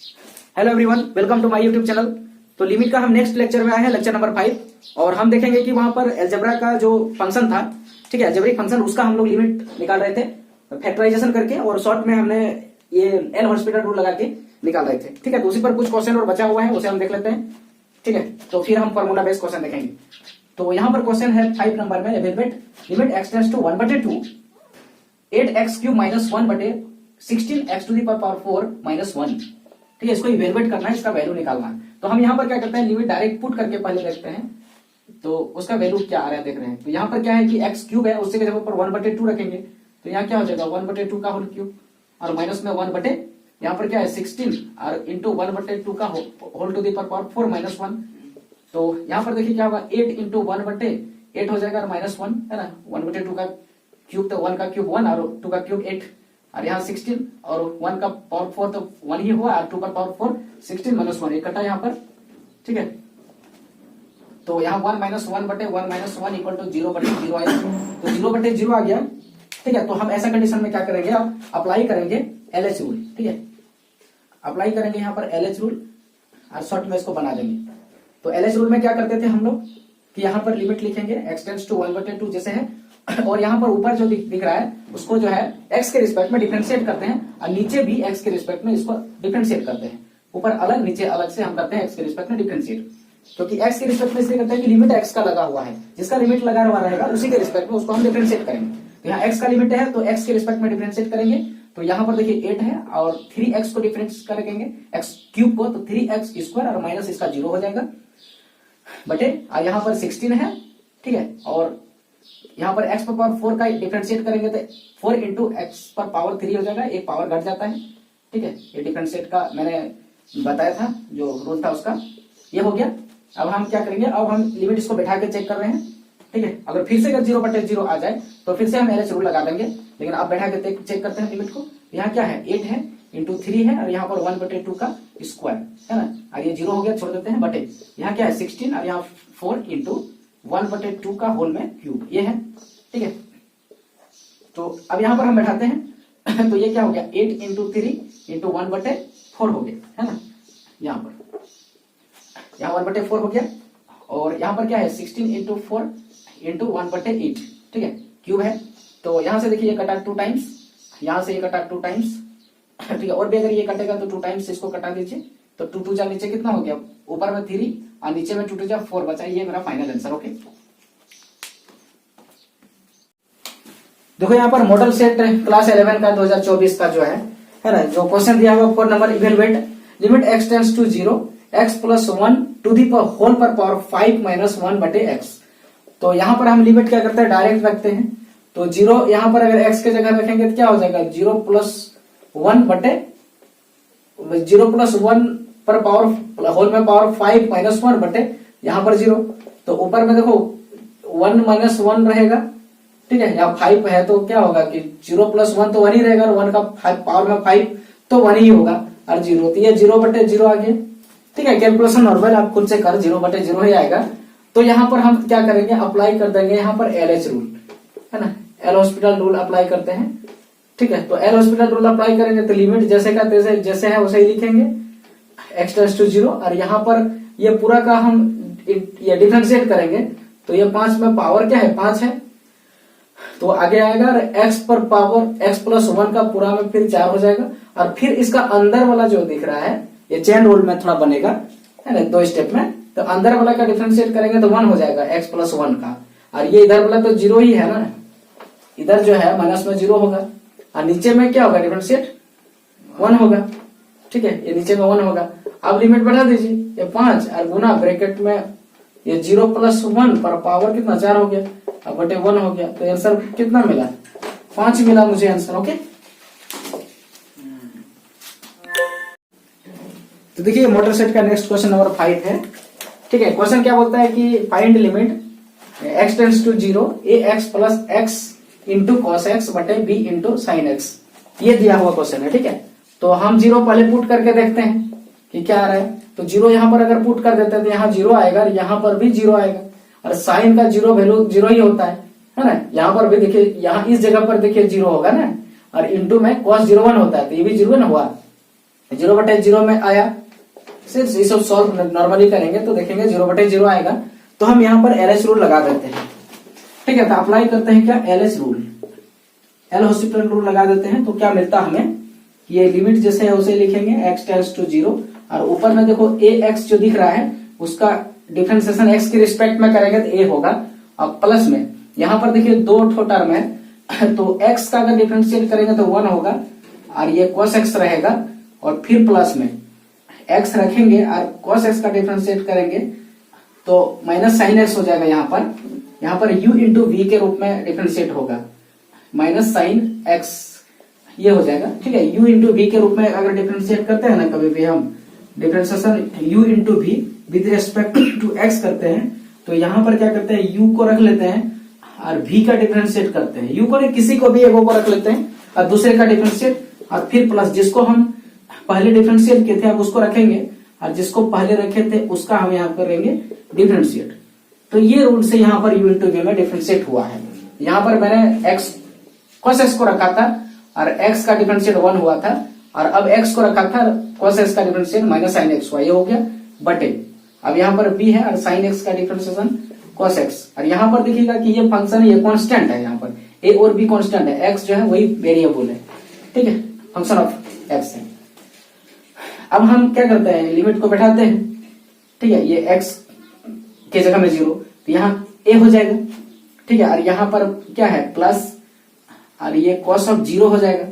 Hello everyone, welcome to my YouTube channel. तो limit का हम नेक्स्ट लेक्चर में आए हैं, लेक्चर नंबर 5। और हम देखेंगे कि वहां पर अलजेब्रा का जो फंक्शन था, ठीक है, अलजेब्रिक फंक्शन, उसका हम लोग लिमिट निकाल रहे थे फैक्टराइजेशन करके, और शॉर्ट में हमने ये एल हॉस्पिटल रूल लगा के निकाल रहे थे। ठीक है, तो उसी पर कुछ क्वेश्चन और बचा हुआ है, उसे हम देख लेते हैं। ठीक है, तो फिर हम फॉर्मूला बेस्ड क्वेश्चन देखेंगे। तो यहाँ पर क्वेश्चन है 5 नंबर में, evaluate limit x tends to 1/2 8x³ - 1/16x to the power 4 - 1। ठीक है, इसको इवेलुएट करना है, इसका वैल्यू निकालना है। तो हम यहाँ पर क्या करते हैं, लिमिट डायरेक्ट पुट करके पहले देखते हैं तो उसका वैल्यू क्या आ रहा है, देख रहे हैं। तो यहाँ पर क्या है कि x³ है, उससे जगह पर 1/2 रखेंगे तो यहाँ क्या हो जाएगा 1/2 का होल क्यूब, और माइनस में 1 यहाँ पर क्या है 16 और इंटू 1/2 का होल टू द पावर 4 - 1। तो यहाँ पर देखिए क्या होगा 8 इंटू 1/8 हो जाएगा, और -1 है ना, 1/2 का क्यूब, तो 1 का क्यूब 1 और 2 का क्यूब 8, और यहाँ 16 और 1 का पावर 4 तो 1 ही हुआ, और 2 का पावर 4 16 - 1 एक कटा यहाँ पर। ठीक है, तो यहाँ 1 - 1/1 - 1 इक्वल टू 0/0 आया, तो 0/0 आ गया। ठीक है, तो हम ऐसा कंडीशन में क्या करेंगे, अब अप्लाई करेंगे LH रूल। ठीक है, अप्लाई करेंगे यहाँ पर LH रूल, और शॉर्ट में इसको बना देंगे। तो LH रूल में क्या करते थे हम लोग कि यहाँ पर लिमिट लिखेंगे x टेंड्स टू 1/2 जैसे है, और यहाँ पर ऊपर जो दिख रहा है उसको जो है x के रिस्पेक्ट में डिफरेंशिएट करते हैं, और नीचे भी x के रिस्पेक्ट में इसको डिफरेंशिएट करते हैं। ऊपर अलग नीचे अलग से हम करते हैं x के रिस्पेक्ट में डिफरेंशिएट, क्योंकि x के रिस्पेक्ट में इसलिए करते हैं कि लिमिट x का लगा हुआ है, जिसका लिमिट लगा हुआ रहेगा उसी के रिस्पेक्ट में उसको हम डिफरेंशिएट करेंगे। तो यहाँ x का लिमिट है तो x के रिस्पेक्ट में डिफरेंशिएट करेंगे। तो यहाँ पर देखिए 8 है और 3x को डिफरेंशिएट करेंगे x³ को, तो 3x² और माइनस इसका 0 हो जाएगा बटे, और यहाँ पर 16 है। ठीक है, और यहाँ पर x पर पावर 4 का डिफरेंशिएट करेंगे तो 4 इंटू x पर पावर 3 हो जाएगा, एक पावर घट जाता है। ठीक है, ये डिफरेंशिएट का मैंने बताया था जो रूल था उसका, ये हो गया। अब हम क्या करेंगे, अब हम लिमिट इसको बैठा के चेक कर रहे हैं। ठीक है, अगर फिर से अगर 0/0 आ जाए तो फिर से हम LH रूल लगा देंगे, लेकिन अब बैठा के चेक करते हैं लिमिट को। यहाँ क्या है 8 है इंटू 3 है, और यहाँ पर 1/2 का स्क्वायर है ना, और ये 0 हो गया, छोड़ देते हैं बटे, यहाँ क्या है 16 और यहाँ 4 इंटू 1/2 का होल में क्यूब, ये है। ठीक है, तो अब यहाँ पर हम बैठाते हैं तो ये क्या हो गया 8 इंटू 3 इंटू 1/4 हो गया, है ना, यहाँ पर यहाँ 1/4 हो गया, और यहाँ पर क्या है 16 इंटू 4 इंटू 1/8। ठीक है, क्यूब है। तो यहाँ से देखिए ये कटा 2 टाइम्स, यहाँ से ये कटा 2 टाइम्स। ठीक है, और भी अगर ये कटेगा तो 2 टाइम्स इसको कटा दीजिए, तो 2 2 जा नीचे कितना हो गया, ऊपर में 3 और नीचे में 2 2 जा 4 बचा। ये मेरा फाइनल आंसर। ओके, देखो यहाँ पर मॉडल सेट क्लास 11 का 2024 का जो है ना, जो क्वेश्चन दिया हुआ 4 number, evaluate limit x tends to 0 x + 1 to the whole पर पावर 5 - 1/x। तो यहाँ पर हम लिमिट क्या करते हैं, डायरेक्ट रखते हैं। तो 0 यहाँ पर अगर x के जगह रखेंगे तो क्या हो जाएगा 0 + 1 पर पावर होल में पावर 5 - 1 बटे यहाँ पर 0। तो ऊपर में देखो 1 - 1 रहेगा। ठीक है, यहाँ 5 है तो क्या होगा कि 0 + 1 तो 1 ही रहेगा, और 1 का पावर में 5 तो 1 ही होगा, और 0 तो ये 0/0 आ गया। ठीक है, कैलकुलेशन नॉर्मल आप खुद से कर, 0/0 ही आएगा। तो यहाँ पर हम क्या करेंगे, अप्लाई कर देंगे यहाँ पर LH रूल, है ना, एल हॉस्पिटल रूल अप्लाई करते हैं। ठीक है, तो एल हॉस्पिटल रूल अप्लाई करेंगे तो लिमिट जैसे का तैसे जैसे है वैसे ही लिखेंगे, x टेंड्स टू 0, और यहाँ पर ये पूरा का हम ये डिफरेंशिएट करेंगे। तो ये 5 में पावर क्या है 5 है, तो आगे आएगा, और x पर पावर x + 1 का पूरा में फिर 4 हो जाएगा, और फिर इसका अंदर वाला जो दिख रहा है ये चेन रूल में थोड़ा बनेगा, है ना, 2 स्टेप में। तो अंदर वाला का डिफरेंशिएट करेंगे तो 1 हो जाएगा x + 1 का, और ये इधर वाला तो 0 ही है ना, इधर जो है माइनस में 0 होगा, और नीचे में क्या होगा डिफरेंशिएट 1 होगा। ठीक है, ये नीचे में 1 होगा। अब लिमिट बढ़ा दीजिए, ये 5 और गुना ब्रैकेट में ये 0 + 1 पर पावर कितना 4 हो गया, अब बटे 1 हो गया। तो आंसर कितना मिला 5 मिला मुझे आंसर। ओके, तो देखिए मोटर सेट का नेक्स्ट क्वेश्चन नंबर 5 है। ठीक है, क्वेश्चन क्या बोलता है कि find limit x tends to 0 ax + x into cos x बटे b इंटू sin x, ये दिया हुआ क्वेश्चन है। ठीक है, तो हम 0 पहले पुट करके देखते हैं कि क्या आ रहा है। तो 0 यहाँ पर अगर पुट कर देते हैं तो यहाँ 0 आएगा, और यहाँ पर भी 0 आएगा, और साइन का 0 वैल्यू 0 ही होता है ना। यहाँ पर भी देखिए, यहाँ इस जगह पर देखिए 0 होगा ना, और इंटू में cos 0 1 होता है, तो ये भी 0 ना हुआ, 0/0 में आया, सिर्फ ये सब सॉल्व नॉर्मली करेंगे तो देखेंगे 0/0 आएगा। तो हम यहाँ पर LH रूल लगा देते हैं, ठीक है। तो अप्लाई करते हैं क्या, LH rule, L hospital rule लगा देते हैं। तो क्या मिलता है हमें, ये लिमिट जैसे है उसे लिखेंगे x टेंड्स टू 0, और ऊपर में देखो ax जो दिख रहा है उसका डिफरेंशिएशन x के रिस्पेक्ट में करेंगे तो a होगा, और प्लस में यहाँ पर देखिए दो ठो टर्म है तो x का अगर डिफरेंशिएट करेंगे तो 1 होगा, और ये cos x रहेगा, और फिर प्लस में x रखेंगे और cos x का डिफरेंशिएट करेंगे तो माइनस साइन x हो जाएगा। यहाँ पर u इंटू वी के रूप में डिफरेंशिएट होगा, माइनस साइन x ये हो जाएगा, ठीक है। u इंटू वी के रूप में अगर डिफरेंशिएट करते हैं ना कभी भी हम differentiation u into v with respect to x करते हैं, तो यहाँ पर क्या करते हैं, u को रख लेते हैं और v का डिफरेंशिएट करते हैं। u को नहीं, किसी को भी एगो को रख लेते हैं और दूसरे का डिफरेंशिएट, और फिर प्लस जिसको हम पहले डिफरेंशिएट किए थे अब उसको रखेंगे, और जिसको पहले रखे थे उसका हम यहाँ करेंगे डिफरेंशिएट। तो ये रूल से यहाँ पर u इंटू वी में डिफरेंशिएट हुआ है। यहाँ पर मैंने x cos x को रखा था और x का डिफरेंशिएट 1 हुआ था, और अब x को रखा था cos x का डिफरेंशिएट माइनस साइन x हुआ, ये हो गया बटे। अब यहाँ पर b है और साइन x का डिफरेंशिएशन cos x, और यहाँ पर देखिएगा कि ये फंक्शन है, ये कांस्टेंट है, यहाँ पर a और b कांस्टेंट है, x जो है वही वेरिएबल है, ठीक है, फंक्शन ऑफ x है। अब हम क्या करते हैं, लिमिट को बैठाते हैं, ठीक है, ये x के जगह में 0 तो यहाँ a हो जाएगा, ठीक है, और यहाँ पर क्या है प्लस, और ये cos ऑफ 0 हो जाएगा,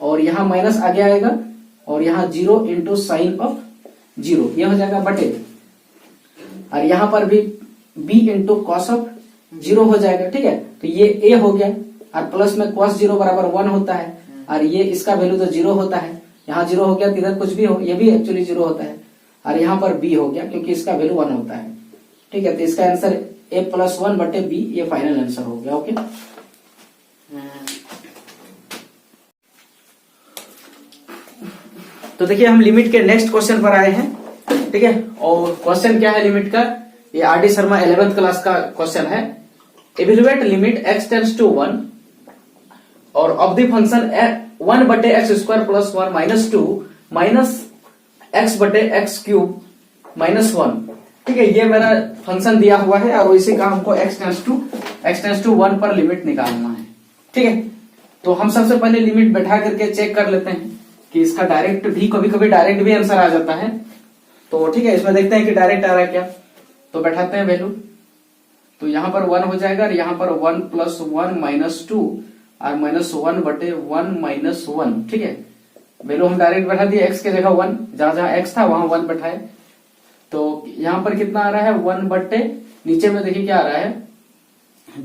और यहाँ माइनस आगे आएगा, और यहाँ 0 इंटू साइन ऑफ 0 ये हो जाएगा बटे, और यहाँ पर भी b इंटू कॉस ऑफ 0 हो जाएगा, ठीक है। तो ये a हो गया, और प्लस में cos 0 बराबर 1 होता है, और ये इसका वैल्यू तो 0 होता है, यहाँ 0 हो गया, इधर कुछ भी हो, ये भी एक्चुअली 0 होता है, और यहाँ पर b हो गया क्योंकि इसका वैल्यू 1 होता है, ठीक है। तो इसका आंसर a प्लस 1 बटे b, ये फाइनल आंसर हो गया। ओके, तो देखिए हम लिमिट के नेक्स्ट क्वेश्चन पर आए हैं, ठीक है। और क्वेश्चन क्या है लिमिट का, ये RD शर्मा 11th क्लास का क्वेश्चन है। Evaluate limit x tends to 1 और ऑफ द फंक्शन 1 बटे x square plus 1 minus 2 minus x बटे एक्स क्यूब माइनस 1, ठीक है। ये मेरा फंक्शन दिया हुआ है और इसी का हमको x टेंड्स टू 1 पर लिमिट निकालना है, ठीक है। तो हम सबसे पहले लिमिट बैठा करके चेक कर लेते हैं कि इसका डायरेक्ट भी, कभी कभी डायरेक्ट भी आंसर आ जाता है, तो ठीक है, इसमें देखते हैं कि डायरेक्ट आ रहा है क्या। तो बैठाते हैं वैल्यू, तो यहाँ पर 1 हो जाएगा, और यहाँ पर 1 प्लस 1 माइनस 2 और माइनस 1 बटे 1 माइनस 1, ठीक है। वैल्यू हम डायरेक्ट बैठा दिए, x के जगह 1, जहां जहां x था वहां 1 बैठाए, तो यहाँ पर कितना आ रहा है 1 बटे, नीचे में देखिए क्या आ रहा है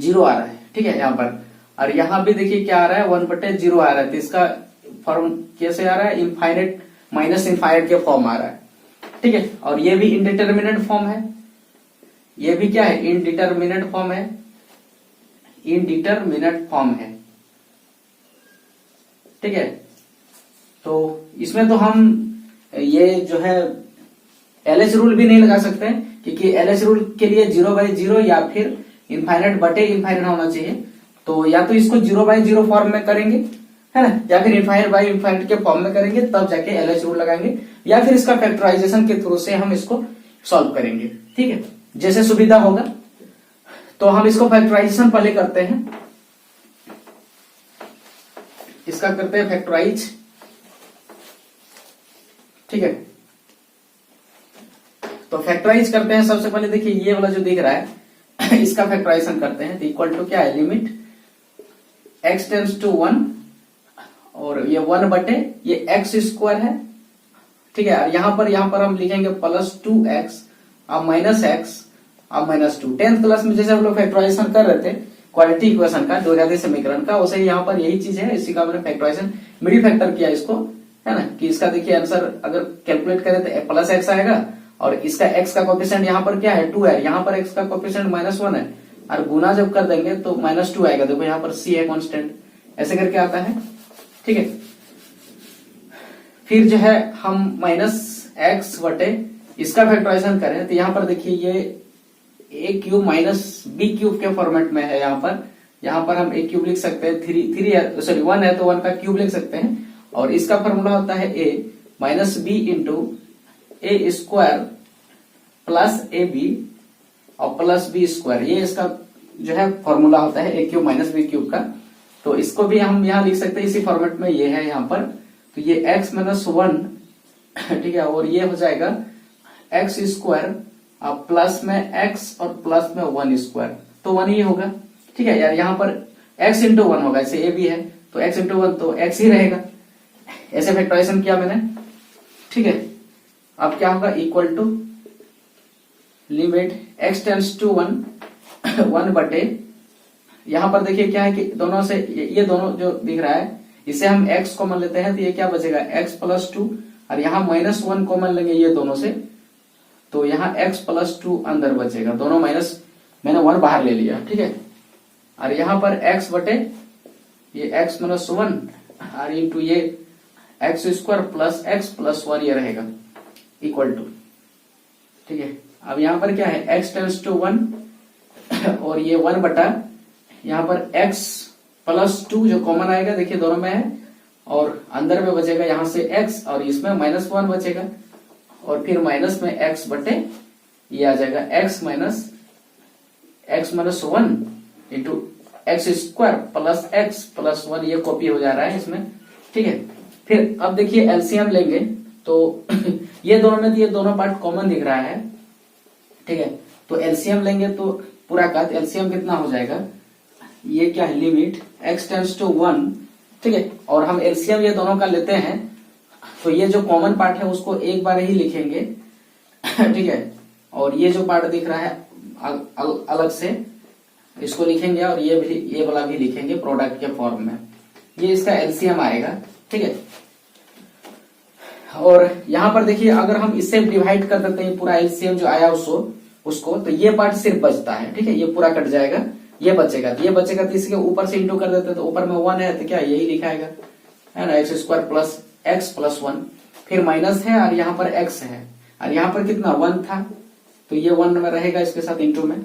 0 आ रहा है, ठीक है यहाँ पर, और यहाँ भी देखिए क्या आ रहा है 1 बटे 0 आ रहा है। तो इसका फॉर्म कैसे आ रहा है, इनफाइनाइट माइनस इनफाइनाइट के फॉर्म आ रहा है, ठीक है। और ये भी इनडिटर्मिनेट फॉर्म है, ये भी क्या है इनडिटर्मिनेट फॉर्म है, इनडिटर्मिनेट फॉर्म है, ठीक है। तो इसमें तो हम ये जो है LH रूल भी नहीं लगा सकते क्योंकि LH रूल के लिए 0/0 या फिर इनफाइनाइट बटे इनफाइनाइट होना चाहिए। तो या तो इसको 0/0 फॉर्म में करेंगे, है ना, या फिर इनफाइनाइट बाई इनफाइनाइट के फॉर्म में करेंगे, तब जाके LH रूल लगाएंगे, या फिर इसका फैक्टराइजेशन के थ्रू से हम इसको सॉल्व करेंगे, ठीक है, जैसे सुविधा होगा। तो हम इसको फैक्टराइजेशन पहले करते हैं, इसका करते हैं फैक्टराइज, ठीक है। तो फैक्टराइज करते हैं, सबसे पहले देखिए ये वाला जो दिख रहा है इसका फैक्टराइजेशन करते हैं। तो इक्वल टू क्या है, लिमिट x टेंड्स टू 1 और ये 1 बटे ये एक्स स्क्वायर है, ठीक है। यहाँ पर हम लिखेंगे प्लस 2x अब माइनस एक्स अब माइनस 2। 10th क्लास में जैसे हम लोग फैक्टराइजेशन कर रहे थे क्वाड्रेटिक इक्वेशन का, द्विघाती समीकरण का, वैसे यहाँ पर यही चीज है, इसी का मैंने फैक्टराइजेशन मिडिल फैक्टर किया इसको, है ना, कि इसका देखिए आंसर अगर कैलकुलेट करें तो प्लस एक्स आएगा, और इसका x का कोफिशिएंट यहाँ पर क्या है 2 है, यहाँ पर x का कोफिशिएंट -1 है, और गुना जब कर देंगे तो -2 आएगा। देखो यहाँ पर c है कांस्टेंट, ऐसे करके आता है, ठीक है। फिर जो है हम माइनस एक्स बटे इसका फैक्टराइजेशन करें तो यहाँ पर देखिए ये a cube minus b cube के फॉर्मेट में है। यहाँ पर हम a क्यूब लिख सकते हैं, 1 है तो 1 का क्यूब लिख सकते हैं, और इसका फॉर्मूला होता है a minus b into a square plus a b और प्लस बी स्क्वायर, ये इसका जो है फॉर्मूला होता है a cube minus b cube का। तो इसको भी हम यहाँ लिख सकते हैं इसी फॉर्मेट में, ये है यहाँ पर, तो ये x माइनस वन, ठीक है, और ये हो जाएगा एक्स स्क्वायर प्लस में x और प्लस में वन स्क्वायर, तो वन ही होगा, ठीक है यार। यहाँ पर x इंटू वन होगा, ऐसे ए भी है तो x इंटू वन तो x ही रहेगा, ऐसे फैक्टराइजेशन किया मैंने, ठीक है। अब क्या होगा, equal to limit x tends to one, one बटे, यहां पर देखिए क्या है कि दोनों से ये दोनों जो दिख रहा है इसे हम x कॉमन लेते हैं तो ये क्या बचेगा x प्लस टू, और यहाँ माइनस वन कॉमन लेंगे ये दोनों से, तो यहाँ x प्लस टू अंदर बचेगा, दोनों माइनस, मैंने वन बाहर ले लिया, ठीक है। और यहाँ पर x बटे ये x माइनस वन और इंटू ये x square plus x plus one, ये रहेगा इक्वल टू, ठीक है। अब यहाँ पर क्या है, x टेंड्स टू वन और ये वन बटा यहाँ पर x प्लस टू जो कॉमन आएगा, देखिए दोनों में है, और अंदर में बचेगा यहाँ से x और इसमें माइनस वन बचेगा, और फिर माइनस में x बटे ये आ जाएगा x minus one into x square plus x plus one, ये कॉपी हो जा रहा है इसमें, ठीक है। फिर अब देखिए एलसीएम लेंगे तो ये दोनों में ये दोनों पार्ट कॉमन दिख रहा है, ठीक है। तो एलसीएम लेंगे तो पूरा का एलसीएम कितना हो जाएगा, ये क्या है, limit x tends to one, ठीक है। और हम एलसीएम ये दोनों का लेते हैं तो ये जो कॉमन पार्ट है उसको एक बार ही लिखेंगे, ठीक है। और ये जो पार्ट दिख रहा है अलग से इसको लिखेंगे, और ये भी, ये वाला भी लिखेंगे प्रोडक्ट के फॉर्म में, ये इसका एलसीएम आएगा, ठीक है। और यहाँ पर देखिए अगर हम इससे डिवाइड कर देते हैं पूरा एलसीएम जो आया उसको तो ये पार्ट सिर्फ बचता है, ठीक है, ये पूरा कट जाएगा, ये बचेगा, तो इसके ऊपर से इंटू कर देते हैं तो ऊपर में वन है तो क्या यही लिखाएगा, है ना, x square plus x plus one, फिर माइनस है और यहाँ पर एक्स है, और यहाँ पर कितना वन था तो ये वन में रहेगा इसके साथ इंटू में,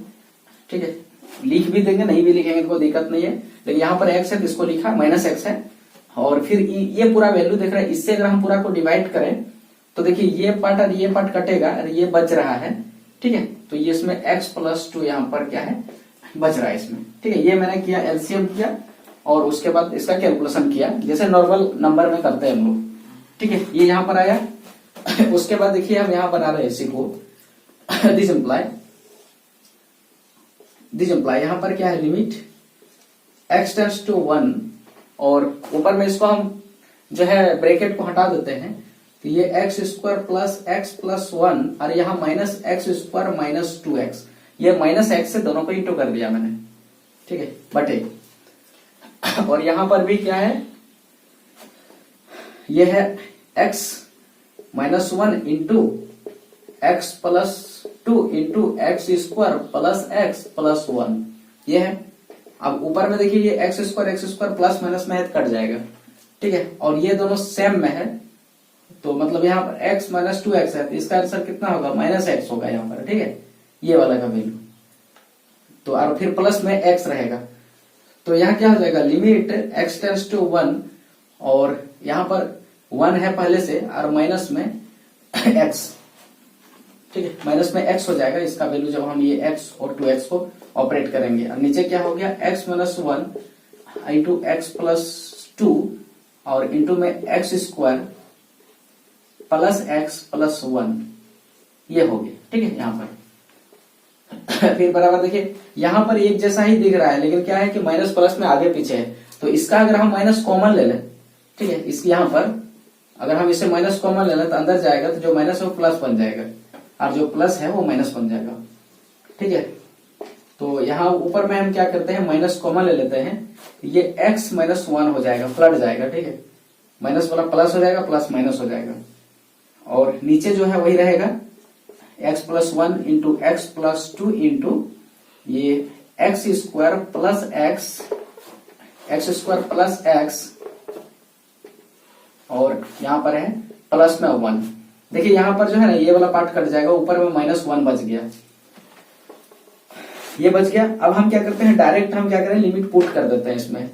ठीक है। लिख भी देंगे, नहीं भी लिखेंगे तो कोई दिक्कत नहीं है, लेकिन यहाँ पर एक्स है तो इसको लिखा, माइनस एक्स है, और फिर ये पूरा वैल्यू देख रहा है, इससे अगर हम पूरा को डिवाइड करें तो देखिए ये पार्ट और ये पार्ट कटेगा और ये बच रहा है, ठीक है। तो ये इसमें x प्लस टू यहाँ पर क्या है, बच रहा है इसमें, ठीक है। ये मैंने किया, एलसीएम किया और उसके बाद इसका कैलकुलेशन किया जैसे नॉर्मल नंबर में करते हैं हम लोग, ठीक है। ये यहाँ पर आया उसके बाद देखिए हम यहाँ बना रहे हैं इसी को दिस इम्प्लाई यहाँ पर क्या है, limit x tends to one, और ऊपर में इसको हम जो है ब्रैकेट को हटा देते हैं तो ये x square plus x plus one, और यहाँ minus x square minus two x, ये माइनस एक्स से दोनों को इंटू कर दिया मैंने, ठीक है, बटे, और यहाँ पर भी क्या है, ये है x minus one into x plus two into x square plus x plus one, ये है। अब ऊपर में देखिए ये एक्स स्क्वायर प्लस माइनस में है तो कट जाएगा, ठीक है, और ये दोनों सेम में है तो मतलब यहाँ पर x माइनस टू एक्स है तो इसका आंसर कितना होगा, माइनस एक्स होगा यहाँ पर, ठीक है, ये वाला का वैल्यू, तो और फिर प्लस में x रहेगा, तो यहाँ क्या हो जाएगा, limit x tends to one, और यहाँ पर वन है पहले से और माइनस में x, ठीक है, माइनस में x हो जाएगा इसका वैल्यू जब हम ये x और 2x को ऑपरेट करेंगे, और नीचे क्या हो गया, x minus one into x plus to और इंटू में x square plus x plus one, ये हो गया, ठीक है। यहाँ पर फिर बराबर देखिए यहाँ पर एक जैसा ही दिख रहा है, लेकिन क्या है कि माइनस प्लस में आगे पीछे है, तो इसका अगर हम माइनस कॉमन ले लें, ठीक है, इसकी यहाँ पर अगर हम इसे माइनस कॉमन ले लें तो अंदर जाएगा तो जो माइनस है वो प्लस बन जाएगा और जो प्लस है वो माइनस बन जाएगा, ठीक है। तो यहाँ ऊपर में हम क्या करते हैं, माइनस कॉमन ले लेते हैं, ये x माइनस वन हो जाएगा, पलट जाएगा, ठीक है, माइनस वाला प्लस हो जाएगा, प्लस माइनस हो जाएगा, और नीचे जो है वही रहेगा x plus one into x plus two into ये x square plus x square plus x, और यहाँ पर है प्लस में वन, देखिए यहाँ पर जो है ना ये वाला पार्ट कट जाएगा, ऊपर में माइनस वन बच गया, ये बच गया। अब हम क्या करते हैं, डायरेक्ट हम क्या करें, लिमिट पुट कर देते हैं इसमें,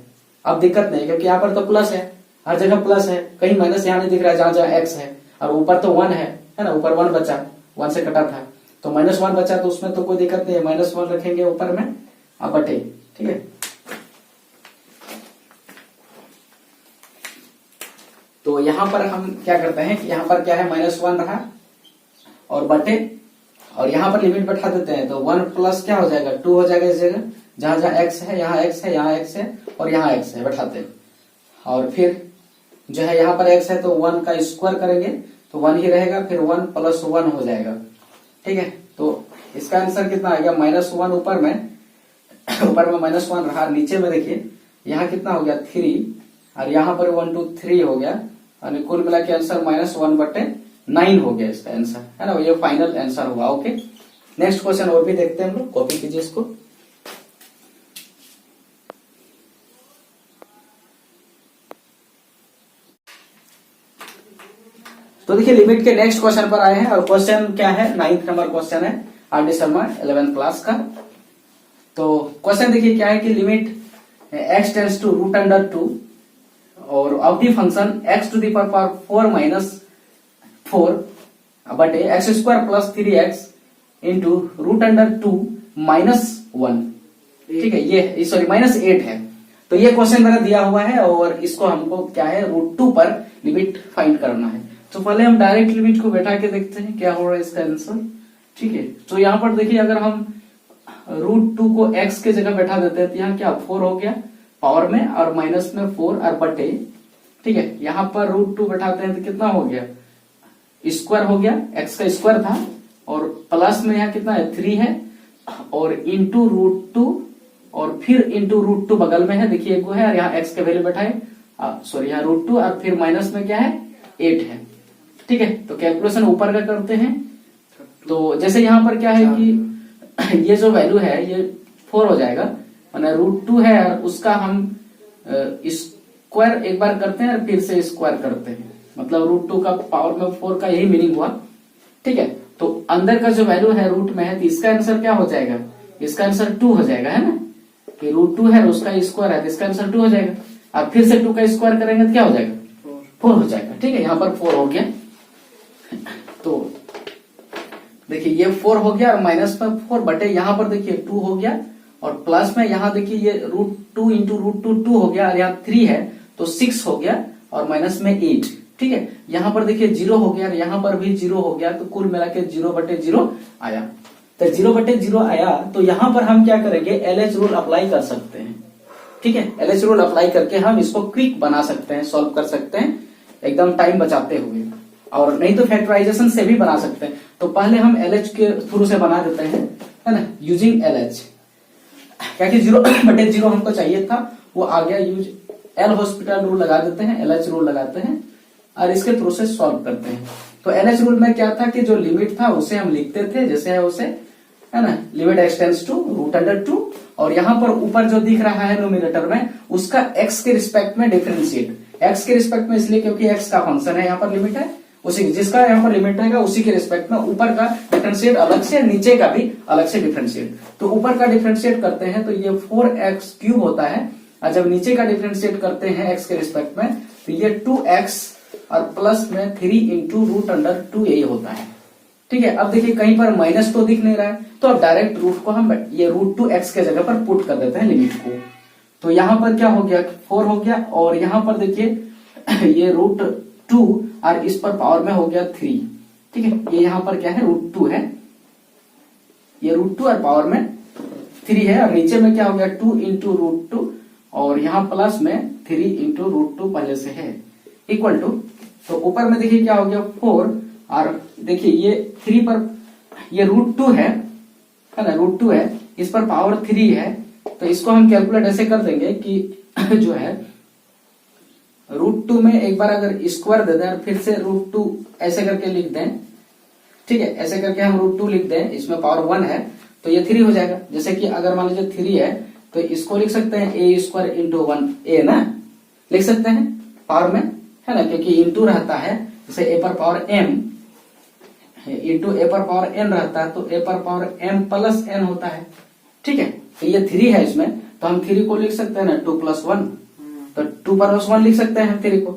अब दिक्कत नहीं क्योंकि यहाँ पर तो प्लस है, हर जगह प्लस है, कहीं माइनस यहाँ नहीं दिख रहा है जहां जहां एक्स है, और ऊपर तो 1 है ना, ऊपर 1 बचा, 1 से कटा था तो -1 बचा, तो उसमें तो कोई दिक्कत नहीं है, -1 रखेंगे ऊपर में और बटे, ठीक है। तो यहां पर हम क्या करते हैं कि यहां पर क्या है, -1 रहा और बटे, और यहां पर लिमिट बैठा देते हैं, तो 1 प्लस क्या हो जाएगा, 2 हो जाएगा इस जगह, जहां जहां x है, यहाँ x है, यहाँ x है और यहाँ x है, बैठाते हैं। और फिर जो है यहाँ पर x है तो 1 का स्क्वायर करेंगे तो 1 ही रहेगा, फिर 1 प्लस 1 हो जाएगा, ठीक है। तो इसका आंसर कितना आ गया, -1 ऊपर में -1 रहा, नीचे में देखिए यहाँ कितना हो गया 3, और यहाँ पर 1 2 3 हो गया, और कुल मिला के आंसर -1/9 हो गया इसका आंसर, है ना, ये फाइनल आंसर हुआ। ओके, नेक्स्ट क्वेश्चन और भी देखते हैं हम लोग, कॉपी कीजिए इसको। तो देखिए लिमिट के नेक्स्ट क्वेश्चन पर आए हैं, और क्वेश्चन क्या है, 9th नंबर क्वेश्चन है R D Sharma 11th class का। तो क्वेश्चन देखिए क्या है कि लिमिट x टेंड्स टू √2 और of the function x to the power 4 minus 4 बटे x² प्लस 3x इंटू √2 -1, ठीक है, ये सॉरी -8 है। तो ये क्वेश्चन मेरा दिया हुआ है और इसको हमको क्या है, √2 पर लिमिट फाइंड करना है। तो पहले हम डायरेक्ट लिमिट को बैठा के देखते हैं क्या हो रहा है इसका आंसर, ठीक है। तो यहाँ पर देखिए अगर हम √2 को x के जगह बैठा देते हैं तो यहाँ क्या 4 हो गया पावर में, और माइनस में 4 और बटे, ठीक है, यहाँ पर √2 बैठाते हैं तो कितना हो गया, स्क्वायर हो गया, x का स्क्वायर था, और प्लस में यहाँ कितना है 3 है, और इंटू √2 और फिर इंटू √2 बगल में है, देखिए एक है, और यहाँ x के वैल्यू बैठाए, सॉरी यहाँ √2 और फिर माइनस में क्या है 8 है, ठीक है। तो कैलकुलेशन ऊपर का करते हैं, तो जैसे यहाँ पर क्या है कि ये जो वैल्यू है ये 4 हो जाएगा, माना √2 है उसका हम स्क्वायर एक बार करते हैं और फिर से स्क्वायर करते हैं, मतलब √2 का पावर में 4 का यही मीनिंग हुआ, ठीक है। तो अंदर का जो वैल्यू है रूट में है, तो इसका आंसर क्या हो जाएगा, इसका आंसर 2 हो जाएगा, है ना, कि √2 है उसका स्क्वायर है तो इसका आंसर 2 हो जाएगा, और फिर से 2 का स्क्वायर करेंगे तो क्या हो जाएगा 4 हो जाएगा, ठीक है। यहाँ पर 4 हो गया, तो देखिए ये 4 हो गया और माइनस में 4 बटे यहाँ पर देखिए 2 हो गया, और प्लस में यहाँ देखिए ये √2 इंटू √2 2 हो गया, और यहाँ 3 है तो 6 हो गया, और माइनस में 8, ठीक है। यहाँ पर देखिए 0 हो गया और यहाँ पर भी 0 हो गया, तो कुल मिला के 0/0 आया। तो 0/0 आया, तो यहाँ पर हम क्या करेंगे, LH रूल अप्लाई कर सकते हैं, ठीक है। LH रूल अप्लाई करके हम इसको क्विक बना सकते हैं, सॉल्व कर सकते हैं एकदम टाइम बचाते हुए, और नहीं तो फैक्टराइजेशन से भी बना सकते हैं। तो पहले हम LH के थ्रू से बना देते हैं, है ना, यूजिंग LH, क्या कि 0/0 हमको चाहिए था, वो आ गया, यूज एल हॉस्पिटल रूल लगा देते हैं, LH रूल लगाते हैं और इसके थ्रू से सॉल्व करते हैं। तो LH रूल में क्या था कि जो लिमिट था उसे हम लिखते थे जैसे है उसे, है ना, लिमिट x टेंड्स टू √2, और यहाँ पर ऊपर जो दिख रहा है न्यूमरेटर में उसका x के रिस्पेक्ट में डिफरेंशिएट, x के रिस्पेक्ट में इसलिए क्योंकि x का फंक्शन है, यहाँ पर लिमिट है, उसी जिसका यहाँ पर लिमिट रहेगा उसी के रिस्पेक्ट में ऊपर का डिफरेंशिएट अलग से, नीचे का भी अलग से डिफरेंशिएट। तो ऊपर का डिफरेंशिएट करते हैं तो ये 4x³ होता है, और जब नीचे का डिफरेंशिएट करते हैं x के रिस्पेक्ट में तो ये 2x और प्लस में 3 इंटू √2 यही होता है, ठीक है। अब देखिए कहीं पर माइनस तो दिख नहीं रहा है, तो अब डायरेक्ट रूट को हम ये √2x के जगह पर पुट कर देते हैं लिमिट को। तो यहाँ पर क्या हो गया 4 हो गया, और यहाँ पर देखिए ये √2 और इस पर पावर में हो गया 3, ठीक है। ये यहाँ पर क्या है √2 है, ये √2 और पावर में 3 है, और नीचे में क्या हो गया 2 इंटू √2 और यहाँ प्लस में 3 इंटू √2 पहले से है, इक्वल टू, तो ऊपर में देखिए क्या हो गया 4, और देखिए ये 3 पर ये √2 है ना, √2 है, इस पर पावर 3 है, तो इसको हम कैलकुलेट ऐसे कर देंगे कि जो है √2 में एक बार अगर स्क्वायर दे दें और फिर से √2 ऐसे करके लिख दें, ठीक है, ऐसे करके हम √2 लिख दें, इसमें पावर 1 है तो ये 3 हो जाएगा। जैसे कि अगर मान लीजिए 3 है तो इसको लिख सकते हैं a² इंटू 1a ना, लिख सकते हैं पावर में, है ना, क्योंकि इंटू रहता है, जैसे a पर पावर m इंटू a पर पावर n रहता है, तो a पर पावर m प्लस n होता है, ठीक है। तो ये 3 है इसमें, तो हम 3 को लिख सकते हैं ना 2 + 1, तो 2 + 1 लिख सकते हैं हम 3 को,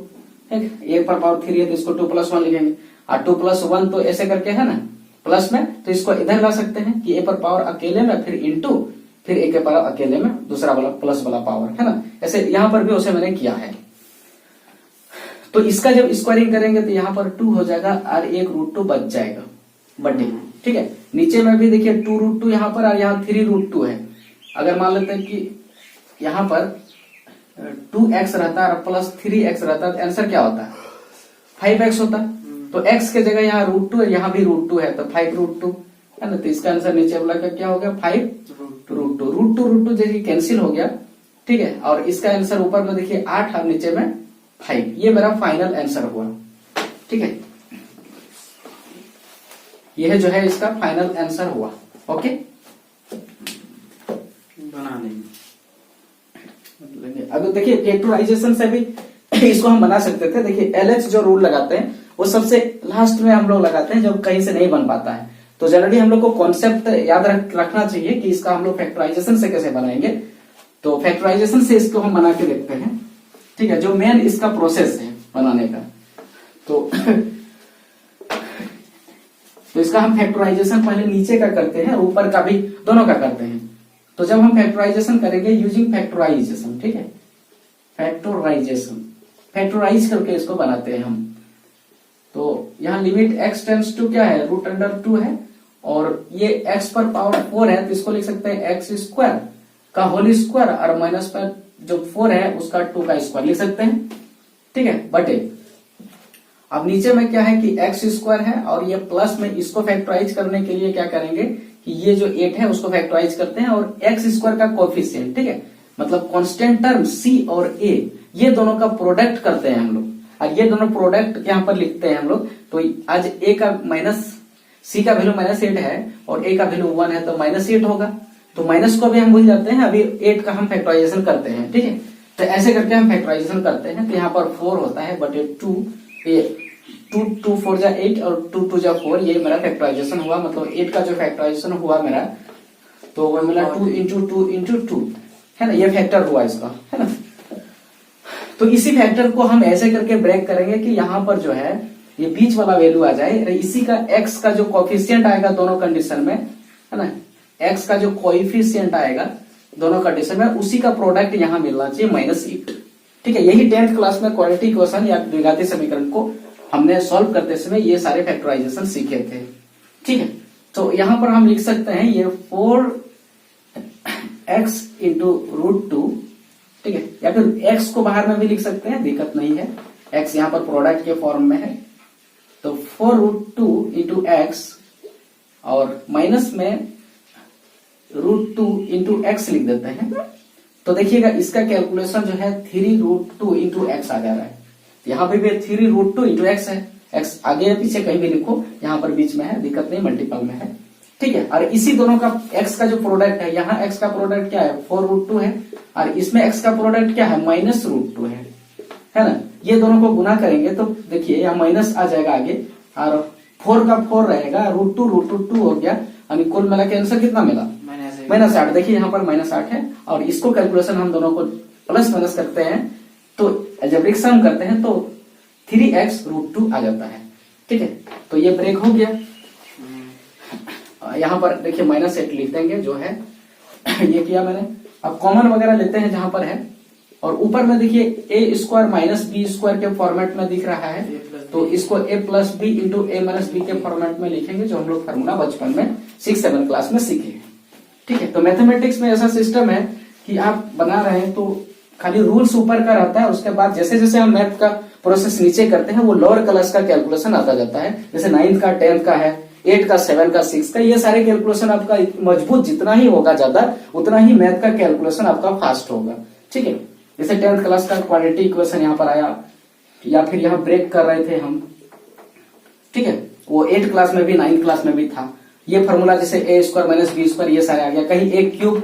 ठीक है। 1 पर पावर 3 है तो इसको 2 + 1 लिखेंगे, और 2+1 तो ऐसे करके है ना प्लस में, तो इसको इधर ला सकते हैं कि ए पर पावर अकेले में फिर इंटू फिर ए के पावर अकेले में दूसरा वाला प्लस वाला पावर, है ना। ऐसे यहां पर भी उसे मैंने किया है। तो इसका जब स्क्वायरिंग करेंगे तो यहाँ पर 2 हो जाएगा और एक √2 बच जाएगा बटे, ठीक है। नीचे में भी देखिए 2√2 यहाँ पर और यहाँ 3√2 है। अगर मान लेते हैं कि यहाँ पर 2x रहता है और प्लस 3x रहता है तो आंसर क्या होता है 5x होता है। तो x के जगह यहाँ √2 है, यहाँ भी √2 है तो 5√2 है ना। तो इसका आंसर नीचे वाला का क्या हो गया 5√2। √2 जैसे कैंसिल हो गया, ठीक है। और इसका आंसर ऊपर में देखिए 8 और नीचे में 5। ये मेरा फाइनल आंसर हुआ, ठीक है। यह जो है इसका फाइनल आंसर हुआ। ओके, बना लेंगे। अब देखिए फैक्टराइजेशन से भी इसको हम बना सकते थे। देखिए LH जो रूल लगाते हैं वो सबसे लास्ट में हम लोग लगाते हैं जब कहीं से नहीं बन पाता है। तो जनरली हम लोग को कॉन्सेप्ट याद रखना चाहिए कि इसका हम लोग फैक्टराइजेशन से कैसे बनाएंगे। तो फैक्टराइजेशन से इसको हम बना के देखते हैं, ठीक है। जो मेन इसका प्रोसेस है बनाने का, तो इसका हम फैक्टराइजेशन पहले नीचे का करते हैं, ऊपर का भी दोनों का करते हैं। तो जब हम फैक्टराइजेशन करेंगे यूजिंग फैक्टराइजेशन, ठीक है, फैक्टराइज करके इसको बनाते हैं हम। तो यहाँ लिमिट x टेंड्स टू क्या है √2 है और ये x पर पावर 4 है तो इसको लिख सकते हैं x² का होल स्क्वायर और माइनस पर जो 4 है उसका 2 का स्क्वायर लिख सकते हैं, ठीक है, बटे। अब नीचे में क्या है कि x² है और ये प्लस में इसको फैक्टराइज करने के लिए क्या करेंगे कि ये जो 8 है उसको फैक्टराइज करते हैं और x² का कोएफिशिएंट, ठीक है, मतलब कांस्टेंट टर्म c और a ये दोनों का प्रोडक्ट करते हैं हम लोग और ये दोनों प्रोडक्ट यहाँ पर लिखते हैं हम लोग। तो आज a का माइनस c का वैल्यू -8 है और a का वैल्यू 1 है तो -8 होगा। तो माइनस को भी हम भूल जाते हैं, अभी 8 का हम फैक्टराइजेशन करते हैं, ठीक है। तो ऐसे करके हम फैक्टराइजेशन करते हैं। तो यहाँ पर 4 होता है बटे 2, 2 4 जा 8 और 2 2 जा 4, ये मेरा फैक्टराइजेशन हुआ। मतलब 8 का जो फैक्टराइजेशन हुआ मेरा तो वो मिला 2 × 2 × 2, है ना। ये फैक्टर हुआ इसका, है ना। तो इसी फैक्टर को हम ऐसे करके ब्रेक करेंगे कि यहाँ पर जो है ये बीच वाला वैल्यू आ जाए। इसी का x का जो कोएफिशिएंट आएगा दोनों कंडीशन में, है ना, x का जो कोएफिशिएंट आएगा दोनों कंडीशन में उसी का प्रोडक्ट यहाँ मिलना चाहिए -8, ठीक है। यही 10th क्लास में क्वाड्रेटिक इक्वेशन या द्विघाती समीकरण को हमने सॉल्व करते समय ये सारे फैक्टराइजेशन सीखे थे, ठीक है। तो यहाँ पर हम लिख सकते हैं ये 4x × √2, ठीक है, या फिर x को बाहर में भी लिख सकते हैं, दिक्कत नहीं है। x यहाँ पर प्रोडक्ट के फॉर्म में है तो 4√2 × x और माइनस में √2 × x लिख देते हैं। तो देखिएगा इसका कैलकुलेशन जो है 3√2 × x आ जा रहा है। यहाँ पे भी 3√2 × x है, x आगे या पीछे कहीं भी लिखो, यहाँ पर बीच में है, दिक्कत नहीं, मल्टीपल में है, ठीक है। और इसी दोनों का x का जो प्रोडक्ट है, यहाँ x का प्रोडक्ट क्या है 4√2 है और इसमें x का प्रोडक्ट क्या है -√2 है ना। ये दोनों को गुना करेंगे तो देखिए यहाँ माइनस आ जाएगा आगे और 4 का 4 रहेगा, √2 हो गया और कुल मिला के आंसर कितना मिला -8। देखिए यहाँ पर -8 है और इसको कैलकुलेशन हम दोनों को प्लस माइनस करते हैं तो अलजेब्रिक सम करते हैं तो 3x √2 आ जाता है, ठीक है। तो ये ब्रेक हो गया। यहाँ पर देखिए -8 लिख देंगे जो है ये किया मैंने। अब कॉमन वगैरह लेते हैं जहां पर है और ऊपर में देखिए a² - b² के फॉर्मेट में दिख रहा है तो इसको a + b × a - b के फॉर्मेट में लिखेंगे जो हम लोग फार्मूला बचपन में 6-7 क्लास में सीखे, ठीक है। तो मैथमेटिक्स में ऐसा सिस्टम है कि आप बना रहे हैं तो खाली रूल्स ऊपर का रहता है, उसके बाद जैसे जैसे हम मैथ का प्रोसेस नीचे करते हैं वो लोअर क्लास का कैलकुलेशन आता जाता है। जैसे 9th का 10th का है, 8 का 7 का 6 का, ये सारे कैलकुलेशन आपका मजबूत जितना ही होगा ज्यादा उतना ही मैथ का कैलकुलेशन आपका फास्ट होगा, ठीक है। जैसे 10th क्लास का क्वाड्रेटिक इक्वेशन यहाँ पर आया या फिर यहाँ ब्रेक कर रहे थे हम, ठीक है, वो 8th क्लास में भी 9th क्लास में भी था। ये फॉर्मूला जैसे a² - b² ये सारे आ गया, कहीं a³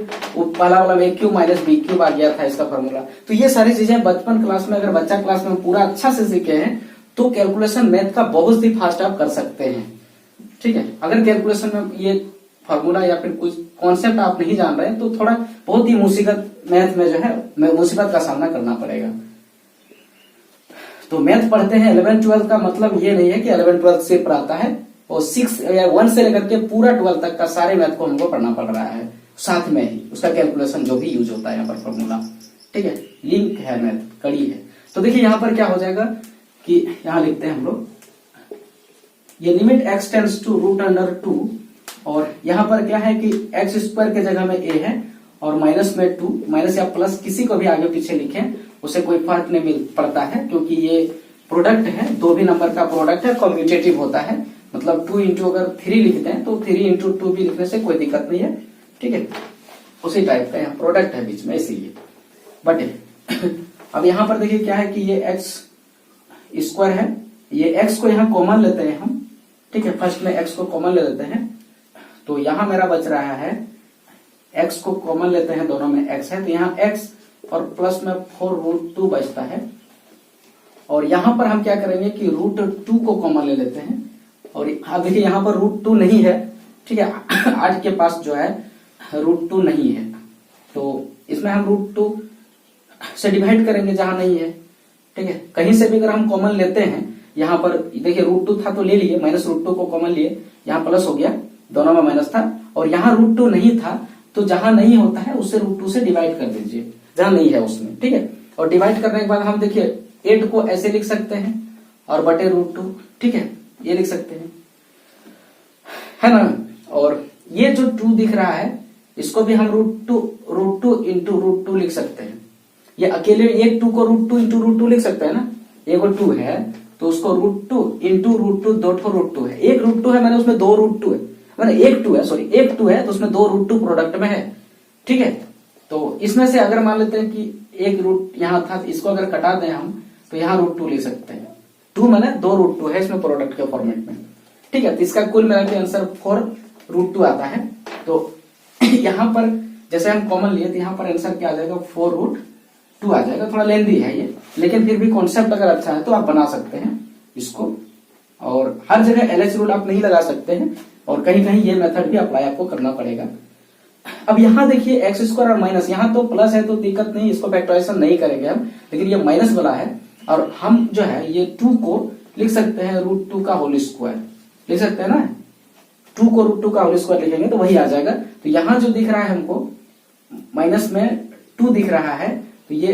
पहला वाला में a³ - b³ आ गया था इसका फॉर्मूला। तो ये सारी चीजें बचपन क्लास में अगर बच्चा क्लास में पूरा अच्छा से सीखे हैं तो कैलकुलेशन मैथ का बहुत ही फास्ट आप कर सकते हैं, ठीक है। अगर कैलकुलेशन में ये फॉर्मूला या फिर कुछ कॉन्सेप्ट आप नहीं जान रहे हैं तो थोड़ा बहुत ही मुसीबत मैथ में जो है मुसीबत का सामना करना पड़ेगा। तो मैथ पढ़ते हैं 11-12 का मतलब ये नहीं है कि 11-12 से पर आता है, और 6 या 1 से लेकर के पूरा 12 तक का सारे मैथ को हमको पढ़ना पड़ रहा है साथ में ही, उसका कैलकुलेशन जो भी यूज होता है यहाँ पर फॉर्मूला, ठीक है, लिंक है मैथ, कड़ी है। तो देखिए यहाँ पर क्या हो जाएगा कि यहाँ लिखते हैं हम लोग, ये लिमिट x टेंड्स टू √2, और यहाँ पर क्या है कि x स्क्वायर के जगह में a है और माइनस में 2, माइनस या प्लस किसी को भी आगे पीछे लिखें उसे कोई फर्क नहीं मिल पड़ता है, क्योंकि ये प्रोडक्ट है, दो भी नंबर का प्रोडक्ट है, कम्यूटेटिव होता है, मतलब 2 इंटू अगर 3 लिखते हैं तो 3 इंटू 2 भी लिखने से कोई दिक्कत नहीं है, ठीक है, उसी टाइप का यहाँ प्रोडक्ट है बीच में, इसीलिए बट अब यहाँ पर देखिए क्या है कि ये x स्क्वायर है, ये x को यहाँ कॉमन लेते हैं हम, ठीक है, फर्स्ट में x को कॉमन ले लेते हैं, तो यहाँ मेरा बच रहा है x को कॉमन लेते हैं, दोनों में x है, तो यहाँ x और प्लस में 4√2 बचता है, और यहाँ पर हम क्या करेंगे कि √2 को कॉमन ले लेते हैं, और अब देखिए यहाँ पर √2 नहीं है, ठीक है, 8 के पास जो है √2 नहीं है, तो इसमें हम √2 से डिवाइड करेंगे जहां नहीं है, ठीक है, कहीं से भी अगर हम कॉमन लेते हैं, यहाँ पर देखिए √2 था तो ले लिए, माइनस √2 को कॉमन लिए, यहाँ प्लस हो गया, दोनों में माइनस था, और यहाँ √2 नहीं था, तो जहां नहीं होता है उससे √2 से डिवाइड कर दीजिए, जहां नहीं है उसमें, ठीक है, और डिवाइड करने के बाद हम देखिए 8 को ऐसे लिख सकते हैं और बटे √2, ठीक है, ये लिख सकते हैं, है ना, और ये जो 2 दिख रहा है इसको भी हम √2 इंटू √2 लिख सकते हैं, ये अकेले एक 2 को √2 इंटू √2 लिख सकते हैं ना, एक और 2 है तो उसको √2 इंटू √2, दो ठो √2 है, एक √2 है मैंने उसमें 2 √2 है, मैंने एक 2 है, सॉरी एक 2 है तो उसमें 2 √2 प्रोडक्ट में है, ठीक है, तो इसमें से अगर मान लेते हैं कि एक रूट यहाँ था, इसको अगर कटा दें हम तो यहाँ √2 ले सकते हैं, 2 मैंने 2 √2 है इसमें प्रोडक्ट के फॉर्मेट में, ठीक है, तो इसका कुल मिला के आंसर 4√2 आता है, तो यहाँ पर जैसे हम कॉमन लिए तो यहाँ पर आंसर क्या आ जाएगा 4√2 आ जाएगा, थोड़ा लेंदी है ये, लेकिन फिर भी कॉन्सेप्ट अगर अच्छा है तो आप बना सकते हैं इसको, और हर जगह LH रूल आप नहीं लगा सकते हैं, और कहीं कहीं ये मेथड भी अप्लाई आपको करना पड़ेगा। अब यहाँ देखिए एक्स स्क्वायर और माइनस, यहाँ तो प्लस है तो दिक्कत नहीं, इसको फैक्टराइजेशन नहीं करेंगे हम, लेकिन ये माइनस वाला है, और हम जो है ये 2 को लिख सकते हैं √2 का होल स्क्वायर, लिख सकते हैं ना, 2 को √2 का होल स्क्वायर लिखेंगे तो वही आ जाएगा, तो यहाँ जो दिख रहा है हमको माइनस में 2 दिख रहा है, तो ये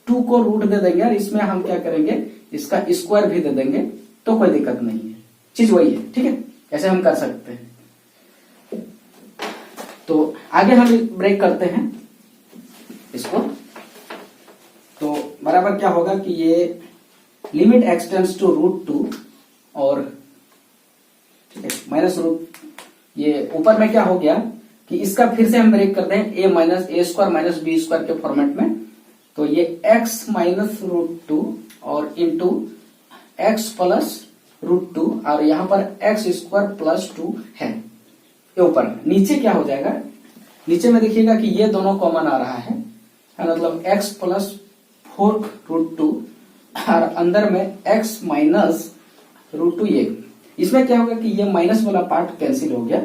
2 को रूट दे देंगे और इसमें हम क्या करेंगे इसका स्क्वायर भी दे देंगे, तो कोई दिक्कत नहीं है, चीज वही है, ठीक है, ऐसे हम कर सकते हैं। तो आगे हम ब्रेक करते हैं इसको, तो बराबर क्या होगा कि ये लिमिट x टेंड्स टू √2 और ठीक है माइनस रूट, ये ऊपर में क्या हो गया कि इसका फिर से हम ब्रेक करते हैं a minus a square minus b square के फॉर्मेट में, तो ये x माइनस √2 और इंटू x प्लस √2, और यहाँ पर x स्क्वायर प्लस 2 है ये ऊपर। नीचे क्या हो जाएगा, नीचे में देखिएगा कि ये दोनों कॉमन आ रहा है, मतलब x प्लस 4√2 और अंदर में x माइनस √2, ये इसमें क्या होगा कि ये माइनस वाला पार्ट कैंसिल हो गया,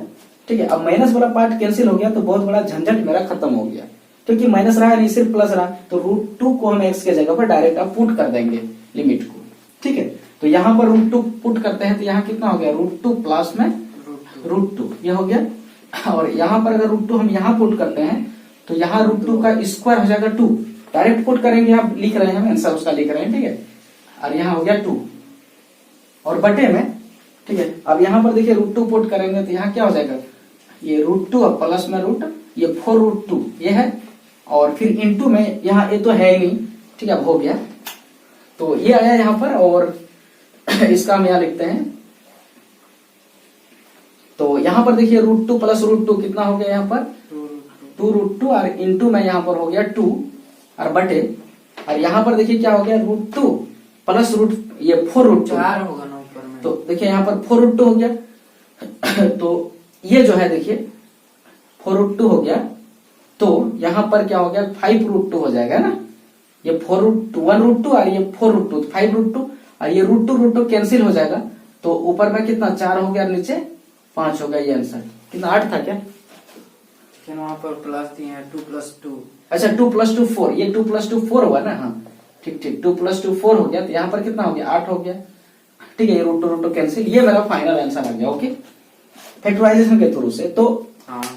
ठीक है, अब माइनस वाला पार्ट कैंसिल हो गया तो बहुत बड़ा झंझट मेरा खत्म हो गया, क्योंकि माइनस रहा नहीं सिर्फ प्लस रहा, तो √2 को हम x के जगह पर डायरेक्ट आप पुट कर देंगे लिमिट को, ठीक है, तो यहाँ पर √2 पुट करते हैं तो यहाँ कितना हो गया √2 प्लस में √2 ये हो गया, और यहाँ पर अगर √2 हम यहाँ पुट करते हैं तो यहाँ √2 का स्क्वायर हो जाएगा 2, डायरेक्ट पुट करेंगे, आप लिख रहे हैं आंसर उसका लिख रहे हैं, ठीक है, और यहाँ हो गया 2 और बटे में, ठीक है, अब यहाँ पर देखिए √2 पुट करेंगे तो यहाँ क्या हो जाएगा ये √2 और प्लस में रूट, ये 4√2 ये है, और फिर इंटू में यहाँ ये तो है ही नहीं, ठीक है, अब हो गया, तो ये आया यहाँ पर, और इसका हम यहाँ लिखते हैं, तो यहाँ पर देखिए √2 प्लस √2 कितना हो गया यहाँ पर 2√2, और इंटू में यहाँ पर हो गया 2 और बटे, और यहाँ पर देखिए क्या हो गया √2 प्लस ये 4√2 होगा ना ऊपर में, तो देखिए यहाँ पर 4√2 हो गया, तो ये जो है देखिए 4√2 हो गया, तो यहाँ पर क्या हो गया 5√2 हो जाएगा ना, ये 1√2 और ये 4√2 5√2, और ये √2 कैंसिल हो जाएगा, तो ऊपर में कितना 4 हो गया, नीचे 5 हो गया, ये आंसर कितना 8 था क्या, वहां पर प्लस दिए हैं 2 + 2, अच्छा 2 + 2 4, ये 2 + 2 4 हुआ ना, हाँ ठीक ठीक, 2 + 2 4 हो गया, तो यहाँ पर कितना हो गया 8 हो गया। ठीक है, ये रूट टू कैंसिल, ये मेरा फाइनल आंसर आ गया। ओके, फैक्टराइजेशन के थ्रू से। तो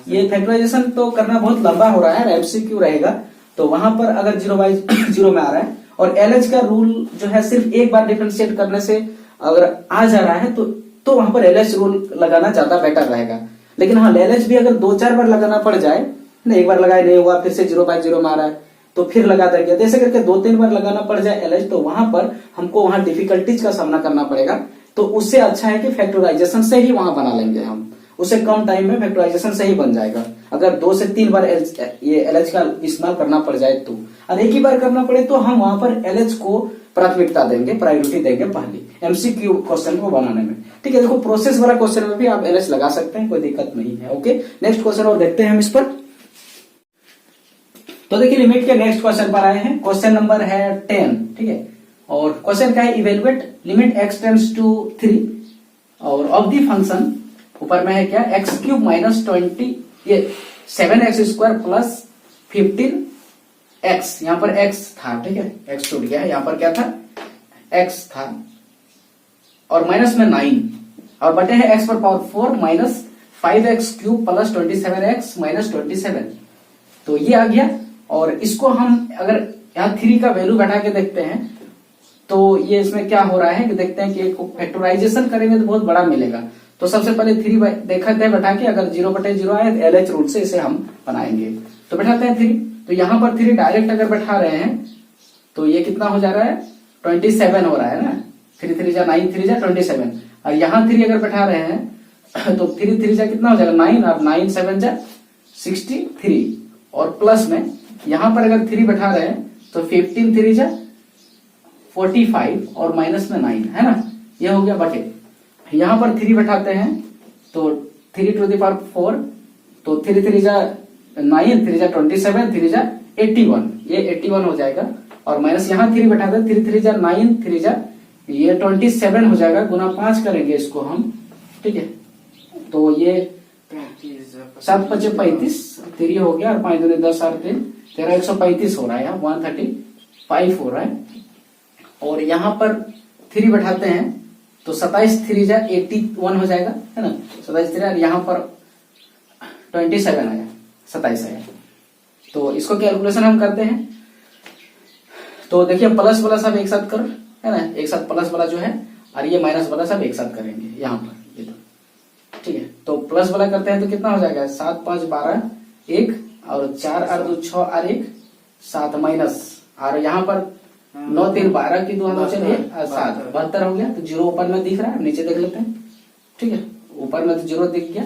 ये फैक्टराइजेशन तो करना बहुत लंबा हो रहा है, एमसीक्यू रहेगा, तो वहां पर अगर 0/0 में आ रहा है और एलएच का रूल जो है सिर्फ एक बार डिफरेंशिएट करने से अगर आ जा रहा है तो वहां पर एलएच रूल लगाना ज्यादा बेटर रहेगा। लेकिन हाँ, एलएच भी अगर 2-4 बार लगाना पड़ जाए ना, एक बार लगाए नहीं हुआ, फिर से 0/0 में आ रहा है तो फिर लगा देंगे, जैसे करके 2-3 बार लगाना पड़ जाए एलएच, तो वहां पर हमको वहां डिफिकल्टीज का सामना करना पड़ेगा। तो उससे अच्छा है कि फैक्टराइजेशन से ही वहां बना लेंगे हम, उससे कम टाइम में फैक्टराइजेशन से ही बन जाएगा। अगर 2 से 3 बार ये एलएच का इस्तेमाल करना पड़ जाए तो, और एक ही बार करना पड़े तो हम वहां पर एलएच को प्राथमिकता देंगे, प्रायोरिटी देंगे पहले एमसीक्यू क्वेश्चन को बनाने में। ठीक है, देखो प्रोसेस वाला क्वेश्चन में भी आप एलएच लगा सकते हैं, कोई दिक्कत नहीं है। ओके, नेक्स्ट क्वेश्चन और देखते हैं हम इस पर। तो देखिए लिमिट के नेक्स्ट क्वेश्चन पर आए हैं, क्वेश्चन नंबर है 10। ठीक है, और क्वेश्चन क्या है, evaluate limit x tends to 3 और ऑफ दी फंक्शन, ऊपर में है क्या x³ - 20 ये 7x² प्लस 15x, यहां पर x था। ठीक है, x छूट गया है, यहां पर क्या था x था, और माइनस में 9 और बटे है x पर power 4 minus 5x³ plus 27x minus 27, तो ये आ गया। और इसको हम अगर यहाँ 3 का वैल्यू बैठा के देखते हैं तो ये इसमें क्या हो रहा है कि देखते हैं कि फैक्टराइजेशन करेंगे तो बहुत बड़ा मिलेगा। तो सबसे पहले 3 देखते हैं बैठा के, अगर 0/0 आए तो एलएच रूल से इसे हम बनाएंगे। तो बैठाते हैं 3, तो यहाँ पर 3 डायरेक्ट अगर बैठा रहे हैं तो ये कितना हो जा रहा है 27 हो रहा है ना, 3 3 जा 9 3 जा 27, और यहाँ 3 अगर बैठा रहे हैं तो 3 3 जा कितना हो जाएगा 9, और 9 7 जा 63, और प्लस में यहाँ पर अगर 3 बैठा रहे हैं तो 15 3 जा 45 और माइनस में 9 है ना, ये हो गया बटे। यहाँ पर 3 बैठाते हैं तो 3 टू द पावर 4, तो 3 3 जा 9 3 जा 27 3 जा 81, ये 81 हो जाएगा, और माइनस यहाँ 3 बैठाते हैं 3 3 जा 9 3 जा ये 27 हो जाएगा, गुना 5 करेंगे इसको हम। ठीक है, तो ये 7 5 35, 3 हो गया, और 5 दूनी 10 और 3 13 135 हो रहा है, 135 हो रहा है। और यहाँ पर 3 बैठाते हैं तो 27 3 जा 81 हो जाएगा, है ना, 27 3, यहाँ पर 27 आया, 27 आया। तो इसको कैलकुलेशन हम करते हैं, तो देखिए प्लस वाला सब एक साथ करो, है ना, एक साथ प्लस वाला जो है, और ये माइनस वाला सब एक साथ करेंगे यहाँ पर ये। तो ठीक है, तो प्लस वाला करते हैं तो कितना हो जाएगा 7 5 12 1, और 4 और 2 6 और 1 7, माइनस, और यहाँ पर 9 3 12 की 2 हाथों चलिए 7 72 हो गया। तो 0 ऊपर में दिख रहा है, नीचे देख लेते हैं। ठीक है, ऊपर में तो 0 दिख गया,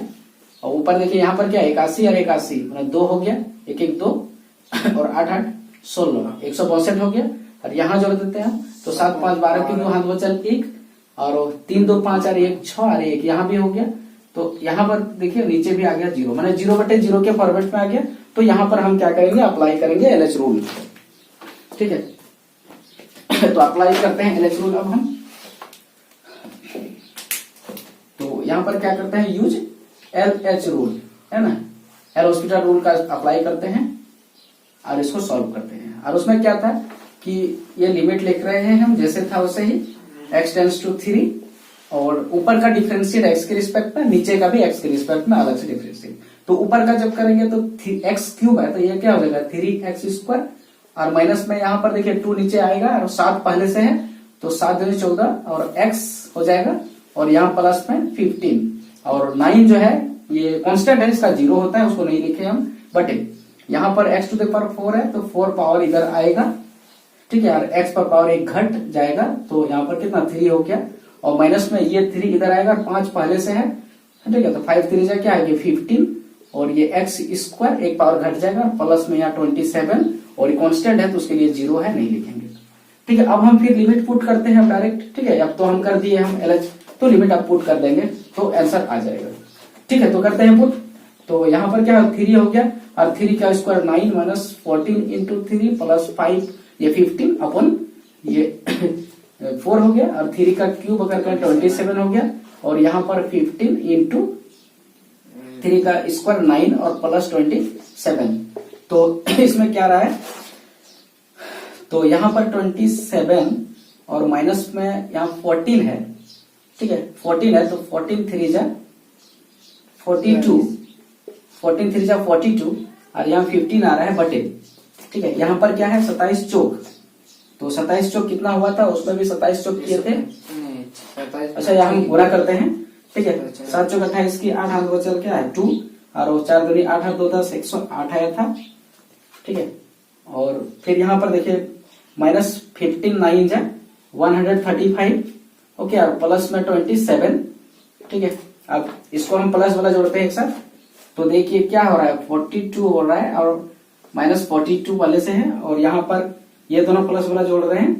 और ऊपर देखिए यहाँ पर क्या 81 और 81 मतलब 2 हो गया, 1 1 2 और 8 8 16 162 हो गया। और यहाँ जोड़ देते हैं तो 7 5 12 की 2 हाथ बचल 1, और 3 2 5 और 1 6 और 1 यहाँ भी हो गया। तो यहाँ पर देखिए नीचे भी आ गया 0, माने 0/0 के फॉर्मेट में आ गया। तो यहाँ पर हम क्या करेंगे, अप्लाई करेंगे एलएच रूल। ठीक है, तो अप्लाई करते हैं एलएच रूल। अब हम तो यहाँ पर क्या करते हैं, यूज एलएच रूल, है ना, एल हॉस्पिटल रूल का अप्लाई करते हैं और इसको सॉल्व करते हैं। और उसमें क्या था कि ये लिमिट लिख रहे हैं हम जैसे था वैसे ही, x टेंड्स टू 3, और ऊपर का डिफरेंशिएट x के रिस्पेक्ट में, नीचे का भी x के रिस्पेक्ट में अलग से डिफरेंशिएट। तो ऊपर का जब करेंगे तो x³ है तो ये क्या हो जाएगा 3x², और माइनस में यहाँ पर देखिए 2 नीचे आएगा, और 7 पहले से है तो 7 दूनी 14 और x हो जाएगा, और यहाँ प्लस में 15, और 9 जो है ये कांस्टेंट है, इसका 0 होता है, उसको नहीं लिखे हम, बटे यहाँ पर x टू द पावर 4 है तो 4 पावर इधर आएगा। ठीक है, और x पर पावर 1 घट जाएगा, तो यहाँ पर कितना 3 हो गया, और माइनस में ये 3 इधर आएगा, 5 पहले से है। ठीक है, तो 5 3 जा क्या आएगा 15, और ये x² एक पावर घट जाएगा, प्लस में यहाँ 27, और ये कांस्टेंट है तो उसके लिए 0 है, नहीं लिखेंगे। ठीक है, अब हम फिर लिमिट पुट करते हैं डायरेक्ट। ठीक है, अब तो हम कर दिए हम एलएच, तो लिमिट अब पुट कर देंगे तो आंसर आ जाएगा। ठीक है, तो करते हैं पुट। तो यहाँ पर क्या 3 हो गया, और 3 का स्क्वायर 9 माइनस 14 इंटू 3 प्लस 5 ये 15 अपन ये 4 हो गया, और 3 का क्यूब अगर करें 27 हो गया, और यहाँ पर 15 इंटू 3 का स्क्वायर 9 और प्लस 27। तो इसमें क्या रहा है, तो यहाँ पर 27 और माइनस में यहाँ 14 है, ठीक है 14 है, तो 14 3 जा 42, 14 3 जा 42 और यहाँ 15 आ रहा है बटे, ठीक है। यहाँ पर क्या है 27 चौक, तो 27 चौक कितना हुआ था, उसमें भी 27 चौक किए थे। अच्छा यहाँ हम गुणा करते हैं, ठीक है। 7 चौक 28 की 8 हाथ बचल क्या है 2 और वो 4 दूनी 8 हाथ 2 10 108 आया था, ठीक है। और फिर यहाँ पर देखिए माइनस 15 9 जा 135, ओके, और प्लस में 27, ठीक है। अब इसको हम प्लस वाला जोड़ते हैं एक साथ, तो देखिए क्या हो रहा है 42 हो रहा है और माइनस 42 वाले से है, और यहाँ पर ये दोनों प्लस वाला जोड़ रहे हैं,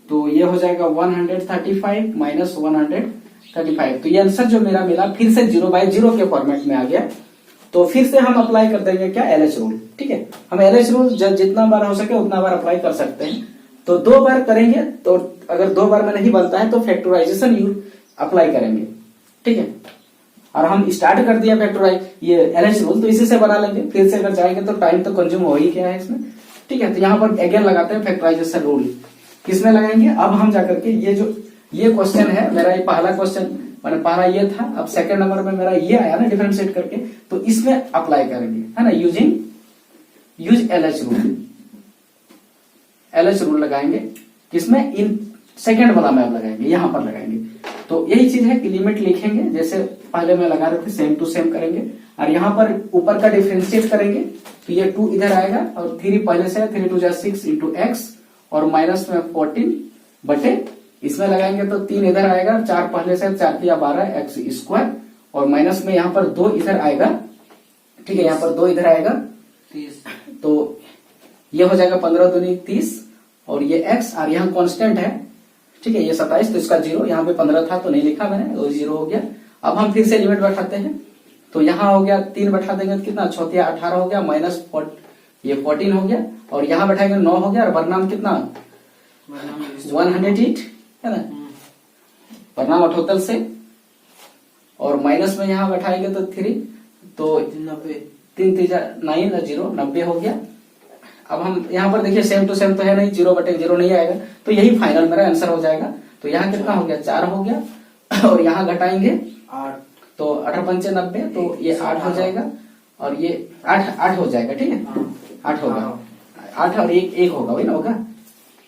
तो ये हो जाएगा 135 माइनस 135। तो ये आंसर जो मेरा मिला फिर से 0/0 के फॉर्मेट में आ गया। तो फिर से हम अप्लाई कर देंगे क्या LH रूल, ठीक है। हम LH रूल जितना बार हो सके उतना बार अप्लाई कर सकते हैं। तो 2 बार करेंगे, तो अगर 2 बार में नहीं बनता है तो फैक्टराइजेशन अप्लाई करेंगे, ठीक है। और हम स्टार्ट कर दिया फैक्टराइज ये LH रूल, तो इसी से बना लेंगे। फिर से अगर जाएंगे तो टाइम तो कंज्यूम हो ही गया है इसमें, ठीक है। तो यहाँ पर अगेन लगाते हैं फैक्टराइजेशन रूल। किसमें लगाएंगे, अब हम जाकर के ये क्वेश्चन है मेरा, ये पहला क्वेश्चन मैंने पहला ये था, अब सेकंड नंबर में मेरा ये आया ना डिफरेंशिएट करके, तो इसमें अप्लाई करेंगे, है ना, use LH rule. LH rule लगाएंगे किसमें, इन सेकंड वाला में लगाएंगे, यहां पर लगाएंगे। तो यही चीज है कि लिमिट लिखेंगे जैसे पहले में लगा रहे थे, सेम टू सेम करेंगे, और यहाँ पर ऊपर का डिफरेंशिएट करेंगे, तो ये 2 इधर आएगा और 3 पहले से 3 2 जा 6 इंटू एक्स और माइनस में 14 बटे इसमें लगाएंगे तो 3 इधर आएगा, 4 पहले से 4 किया 12 एक्स स्क्वायर और माइनस में यहाँ पर 2 इधर आएगा, ठीक है, यहाँ पर 2 इधर आएगा 30, तो ये हो जाएगा 15 दूनी 30 और ये एक्स और यहाँ कांस्टेंट है, ठीक है, ये 27, तो इसका 0, यहाँ पे 15 था तो नहीं लिखा मैंने, तो 0 हो गया। अब हम फिर से लिमिट बैठाते हैं, तो यहाँ हो गया 3 बैठा देंगे तो कितना 4 18 हो गया, माइनस ये 14 हो गया, और यहाँ बैठाएंगे 9 हो गया, और परिणाम कितना 108 है ना, परिणाम 78 से, और माइनस में यहाँ बैठाएंगे तो 3, तो 90, 3 3 9 0 90 हो गया। अब हम यहाँ पर देखिए सेम टू सेम तो है नहीं, 0/0 नहीं आएगा, तो यही फाइनल मेरा आंसर हो जाएगा। तो यहाँ कितना हो गया 4 हो गया, और यहाँ घटाएंगे 8, तो 8 पंचे 90, तो ये 8 हो जाएगा, और ये 8 हो जाएगा, ठीक है, 8 होगा, 8 और 1 होगा, वही ना होगा,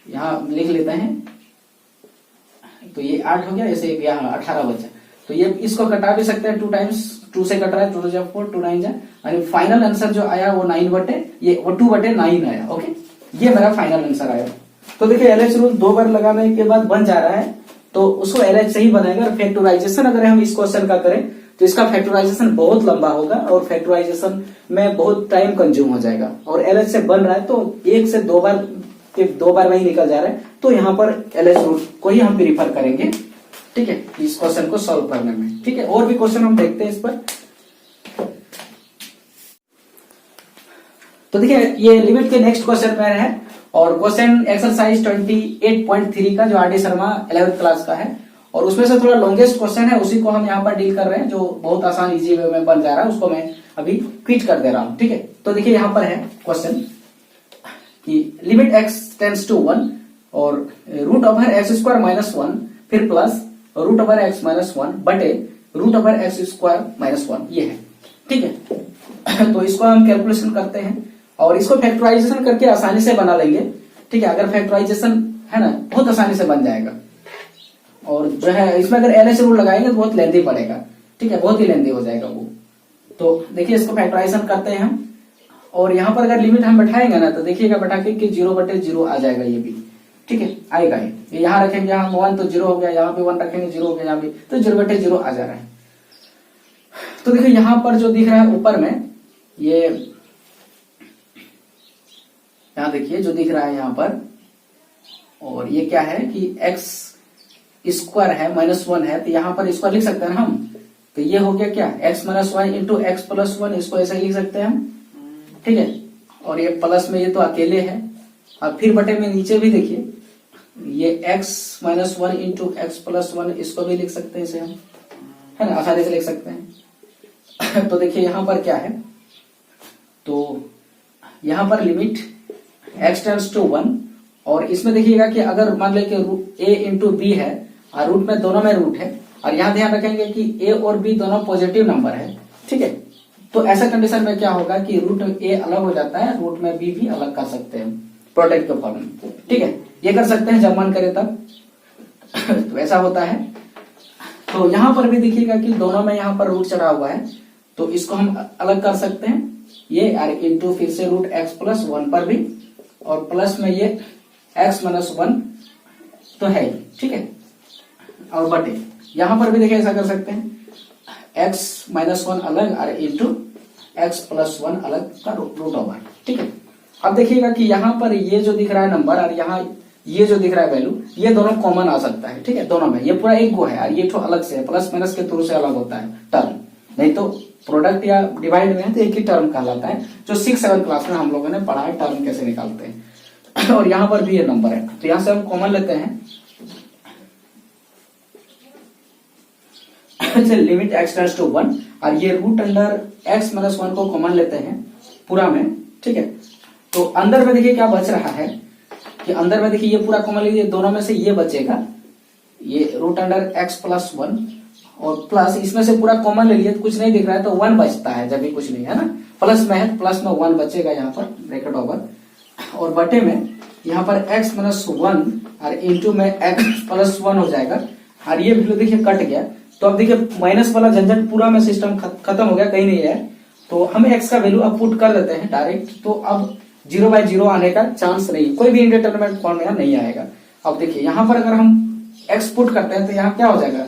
यहाँ लिख लेते हैं, तो ये 8 हो गया, ऐसे यहाँ 18 बचा, तो ये इसको कटा भी सकते हैं 2 टाइम्स, 2 से कट रहा है, 2 जा 4 2 9 जा, और फाइनल आंसर जो आया वो 2/9 आया, ओके, ये मेरा फाइनल आंसर आया। तो देखिए LH रूल 2 बार लगाने के बाद बन जा रहा है, तो उसको LH से ही बनेगा। और फैक्टराइजेशन अगर हम इस क्वेश्चन का करें तो इसका फैक्टराइजेशन बहुत लंबा होगा और फैक्टराइजेशन में बहुत टाइम कंज्यूम हो जाएगा, और LH से बन रहा है तो 1 से 2 बार के 2 बार में ही निकल जा रहा है, तो यहाँ पर LH रूल को ही हम प्रीफर करेंगे, ठीक है, इस क्वेश्चन को सॉल्व करने में, ठीक है। और भी क्वेश्चन हम देखते हैं इस पर। तो देखिए ये लिमिट के नेक्स्ट क्वेश्चन में है, और क्वेश्चन एक्सरसाइज 28.3 का जो RD शर्मा 11th क्लास का है, और उसमें से थोड़ा लॉन्गेस्ट क्वेश्चन है, उसी को हम यहाँ पर डील कर रहे हैं, जो बहुत आसान इजी वे में बन जा रहा है, उसको मैं अभी क्विट कर दे रहा हूं, ठीक है। तो देखिए यहाँ पर है क्वेश्चन कि लिमिट x टेंड्स टू 1 और √(x² - 1) फिर प्लस √(x - 1) बटे √(x² - 1), ये है, ठीक है। तो इसको हम कैलकुलेशन करते हैं और इसको फैक्टराइजेशन करके आसानी से बना लेंगे, ठीक है। अगर फैक्टराइजेशन है ना बहुत आसानी से बन जाएगा, और जो है इसमें अगर LH रूल लगाएंगे तो बहुत लेंथी पड़ेगा, ठीक है, बहुत ही लेंथी हो जाएगा वो। तो देखिए इसको फैक्टराइजेशन करते हैं हम, और यहाँ पर अगर लिमिट हम बैठाएंगे ना तो देखिएगा बैठा के कि 0/0 आ जाएगा, ये भी ठीक है आएगा, ये यहाँ रखेंगे, यहाँ 1 तो 0 हो गया, यहाँ पे 1 रखेंगे 0 हो गया, यहाँ पे तो 0/0 आ जा रहा है। तो देखिए यहाँ पर जो दिख रहा है ऊपर में, ये यहाँ देखिए जो दिख रहा है यहाँ पर, और ये क्या है कि x² है -1 है, तो यहाँ पर इसको लिख सकते हैं हम, तो ये हो गया क्या x - 1 इंटू x + 1, इसको ऐसे लिख सकते हैं हम, ठीक है। और ये प्लस में ये तो अकेले है, और फिर बटे में नीचे भी देखिए ये x - 1 इंटू x + 1, इसको भी लिख सकते हैं इसे हम, है ना, आसानी से लिख सकते हैं। तो देखिए यहाँ पर क्या है, तो यहाँ पर लिमिट x टेंड्स टू 1 और इसमें देखिएगा कि अगर मान लें कि a इंटू बी है और रूट में दोनों में रूट है, और यहाँ ध्यान रखेंगे कि a और b दोनों पॉजिटिव नंबर है, ठीक है। तो ऐसा कंडीशन में क्या होगा कि रूट में a अलग हो जाता है, रूट में b भी अलग कर सकते हैं प्रोडक्ट के फॉर्म में, ठीक है। ये कर सकते हैं जब मन करे तब तो ऐसा होता है। तो यहाँ पर भी देखिएगा कि दोनों में यहाँ पर रूट चढ़ा हुआ है, तो इसको हम अलग कर सकते हैं, ये और इंटू फिर से रूट एक्स प्लस वन पर भी, और प्लस में ये एक्स माइनस वन तो है, ठीक है। और बटे यहां पर भी देखिए ऐसा कर सकते हैं, एक्स माइनस वन अलग और इंटू एक्स प्लस वन अलग का रूट ओवर, ठीक है। अब देखिएगा कि यहाँ पर ये जो दिख रहा है नंबर और यहाँ ये जो दिख रहा है वैल्यू, ये दोनों कॉमन आ सकता है, ठीक है। दोनों में ये पूरा एक गो है और ये तो अलग से है, प्लस माइनस के थ्रू से अलग होता है टर्म, नहीं तो प्रोडक्ट या डिवाइड में है तो एक ही टर्म कहलाता है, जो 6-7 क्लास में हम लोगों ने पढ़ा है टर्म कैसे निकालते हैं। और यहाँ पर भी ये नंबर है, तो यहाँ से हम कॉमन लेते हैं, लिमिट एक्स टेंड्स टू 1, और ये रूट अंडर एक्स माइनस 1 को कॉमन लेते हैं पूरा में, ठीक है। तो अंदर में देखिए क्या बच रहा है कि अंदर में देखिए ये पूरा कॉमन लीजिए, दोनों में से ये बचेगा, ये रूट अंडर एक्स प्लस 1 और प्लस इसमें से पूरा कॉमन ले लिए तो कुछ नहीं दिख रहा है, तो 1 बचता है, जब भी कुछ नहीं है ना, प्लस में है, प्लस में 1 बचेगा यहाँ पर ब्रैकेट ओवर, और बटे में यहाँ पर x माइनस 1 और इंटू में x प्लस 1 हो जाएगा, और ये वैल्यू देखिए कट गया। तो अब देखिए माइनस वाला झंझट पूरा में सिस्टम खत्म हो गया, कहीं नहीं है, तो हम x का वैल्यू अब पुट कर देते हैं डायरेक्ट, तो अब 0/0 आने का चांस नहीं, कोई भी इंडिटरमिनेट फॉर्म यहाँ नहीं आएगा। अब देखिए यहाँ पर अगर हम x पुट करते हैं तो यहाँ क्या हो जाएगा,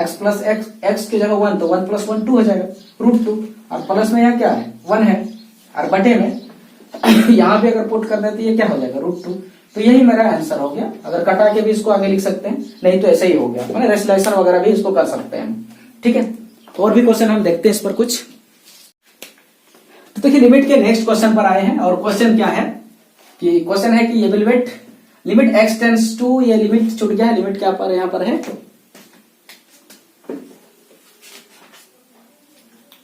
x प्लस x की जगह 1, तो 1 प्लस 1 2 हो जाएगा, √2, और प्लस में यहाँ क्या है 1 है, और बटे में यहाँ पे अगर पुट कर देते ये क्या हो जाएगा √2। तो यही मेरा आंसर हो गया। अगर कटा के भी इसको आगे लिख सकते हैं, नहीं तो ऐसे ही हो गया, मैंने रेसलेशन वगैरह भी इसको कर सकते हैं, ठीक है। और भी क्वेश्चन हम देखते हैं इस पर कुछ। तो देखिए लिमिट के नेक्स्ट क्वेश्चन पर आए हैं, और क्वेश्चन क्या है कि क्वेश्चन है कि ये लिमिट एक्स टेंड्स टू, ये लिमिट छूट गया है, लिमिट क्या पर यहाँ पर है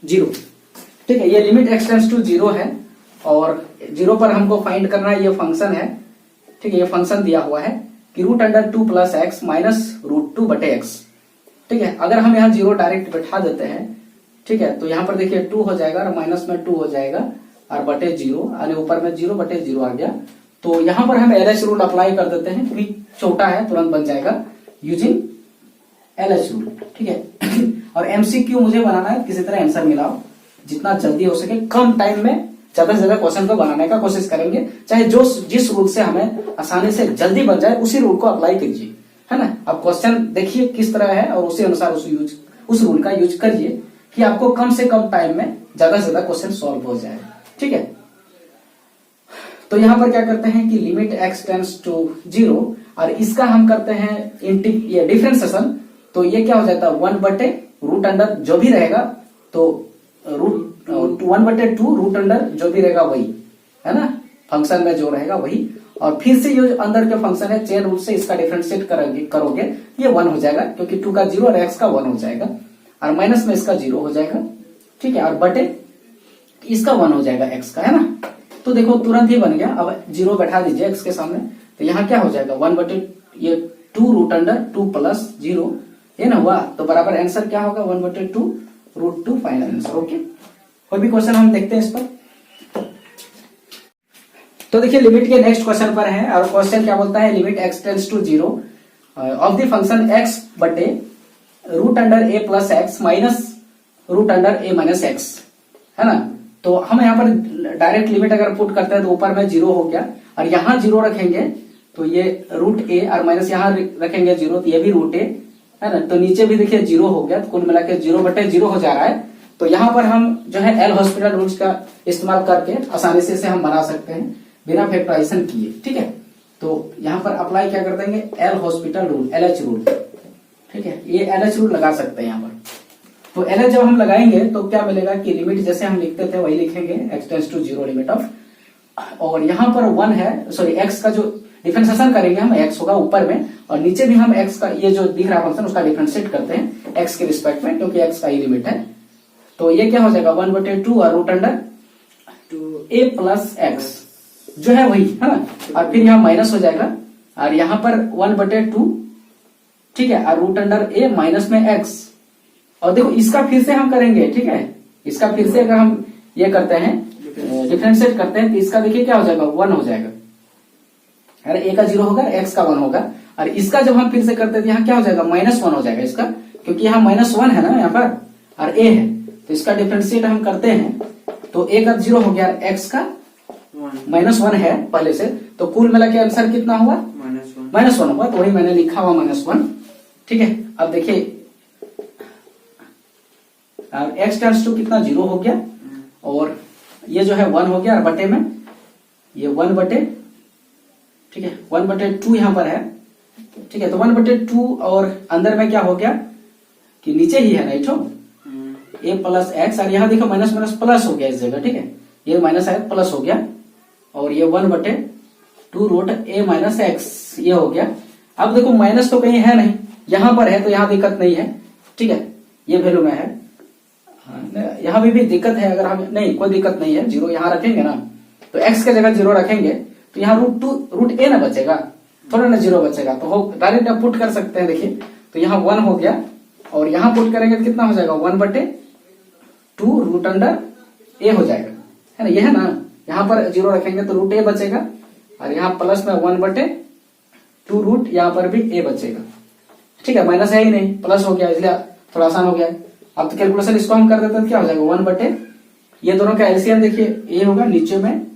0, ठीक है। ये लिमिट एक्स टेंड्स टू 0 है, और 0 पर हमको फाइंड करना है, ये फंक्शन है, ठीक है। ये फंक्शन दिया हुआ है कि root under 2 plus x minus √2 बटे एक्स, ठीक है। अगर हम यहाँ 0 डायरेक्ट बैठा देते हैं, ठीक है, तो यहाँ पर देखिए 2 हो जाएगा और माइनस में 2 हो जाएगा और बटे 0, यानी ऊपर में 0 बटे 0 आ गया। तो यहाँ पर हम LH रूल अप्लाई कर देते हैं, क्योंकि छोटा है तुरंत बन जाएगा यूजिंग LH रूल, ठीक है। और MCQ मुझे बनाना है, किसी तरह आंसर मिलाओ, जितना जल्दी हो सके, कम टाइम में ज्यादा से ज्यादा क्वेश्चन को बनाने का कोशिश करेंगे, चाहे जिस रूल से हमें आसानी से जल्दी बन जाए उसी रूल को अप्लाई कीजिए, है ना। अब क्वेश्चन देखिए किस तरह है और उसी अनुसार उस रूल का यूज करिए कि आपको कम से कम टाइम में ज्यादा से ज्यादा क्वेश्चन सॉल्व हो जाए, ठीक है। तो यहाँ पर क्या करते हैं कि लिमिट एक्स टेंड्स टू 0, और इसका हम करते हैं ये डिफरेंशिएशन, तो ये क्या हो जाता है 1 बटे रूट अंडर जो भी रहेगा, तो 1 बटे 2 रूट अंडर जो भी रहेगा वही, है ना, फंक्शन में जो रहेगा वही, और फिर से ये अंदर के फंक्शन है चेन रूल से इसका डिफरेंशिएट करोगे ये 1 हो जाएगा, क्योंकि 2 का 0 और x का 1 हो जाएगा, और माइनस में इसका 0 हो जाएगा, ठीक है, और बटे इसका 1 हो जाएगा x का, है ना। तो देखो तुरंत ही बन गया। अब 0 बैठा दीजिए x के सामने, तो यहाँ क्या हो जाएगा 1 बटे ये 2 रूट अंडर 2 प्लस 0, ये ना हुआ, तो बराबर आंसर क्या होगा 1 बटे 2 √2 फाइनल आंसर, ओके। कोई भी क्वेश्चन हम देखते हैं इस पर। तो देखिए लिमिट के नेक्स्ट क्वेश्चन पर है, और क्वेश्चन क्या बोलता है, limit x tends to 0 of the function x बटे root under a plus x minus root under a minus x, है ना। तो हम यहाँ पर डायरेक्ट लिमिट अगर पुट करते हैं तो ऊपर में 0 हो गया, और यहाँ 0 रखेंगे तो ये रूट a, और माइनस यहाँ रखेंगे 0 तो ये भी रूट a, है ना। तो नीचे भी देखिए 0 हो गया, तो कुल मिला के 0 बटे 0 हो जा रहा है। तो यहाँ पर हम जो है एल हॉस्पिटल रूल्स का इस्तेमाल करके आसानी से इसे हम बना सकते हैं बिना फैक्टराइजेशन किए, ठीक है। तो यहाँ पर अप्लाई क्या कर देंगे L hospital rule, LH rule, ठीक है, ये LH रूल लगा सकते हैं यहाँ पर। तो LH जब हम लगाएंगे तो क्या मिलेगा कि लिमिट जैसे हम लिखते थे वही लिखेंगे, x tends to 0 limit of, और यहाँ पर 1 है, सॉरी x का जो डिफरेंशिएशन करेंगे हम x होगा ऊपर में, और नीचे भी हम x का ये जो दिख रहा फंक्शन उसका डिफरेंशिएट करते हैं x के रिस्पेक्ट में, क्योंकि x का ही लिमिट है। तो ये क्या हो जाएगा 1 बटे 2 और root under a plus x, जो है वही है ना, और फिर यहाँ माइनस हो जाएगा और यहाँ पर 1/2, ठीक है, और रूट अंडर ए माइनस में x। और देखो इसका फिर से हम करेंगे, ठीक है, इसका फिर से अगर हम ये करते हैं डिफरेंशिएट करते हैं तो इसका देखिए क्या हो जाएगा, 1 हो जाएगा। अरे a का 0 होगा, x का 1 होगा, और इसका जब हम फिर से करते हैं तो यहाँ क्या हो जाएगा, -1 हो जाएगा इसका, क्योंकि यहाँ -1 है ना यहाँ पर और a है, तो इसका डिफरेंशिएट हम करते हैं तो a का 0 हो गया, x का -1 है पहले से, तो कुल मिला के आंसर कितना हुआ, -1 हुआ, तो वही मैंने लिखा हुआ -1, ठीक है। अब देखिए x टेंड्स टू कितना 0 हो गया, और ये जो है 1 हो गया, और बटे में ये 1/, ठीक है, 1/2 यहाँ पर है, ठीक है, तो 1/2 और अंदर में क्या हो गया कि नीचे ही है ना इठो a प्लस एक्स, और यहाँ देखो माइनस माइनस प्लस हो गया इस जगह, ठीक है, ये माइनस है प्लस हो गया, और ये 1/2 रूट a माइनस एक्स ये हो गया। अब देखो माइनस तो कहीं है नहीं, यहाँ पर है तो यहाँ दिक्कत नहीं है, ठीक है, ये वैल्यू में है, यहाँ भी दिक्कत है, अगर हम नहीं कोई दिक्कत नहीं है, 0 यहाँ रखेंगे ना तो x के जगह 0 रखेंगे तो यहाँ रूट a ना बचेगा, थोड़ा ना 0 बचेगा, तो हो डायरेक्ट आप पुट कर सकते हैं। देखिए तो यहाँ 1 हो गया, और यहाँ पुट करेंगे तो कितना हो जाएगा, 1/2 रूट अंडर a हो जाएगा, है ना, ये है ना, यहाँ पर 0 रखेंगे तो रूट a बचेगा, और यहाँ प्लस में 1/2 रूट यहाँ पर भी a बचेगा, ठीक है, माइनस है ही नहीं, प्लस हो गया, इसलिए थोड़ा आसान हो गया। अब तो कैलकुलेशन इसको हम कर देते हैं, क्या हो जाएगा 1/, ये दोनों का एलसीएम देखिए a होगा, नीचे में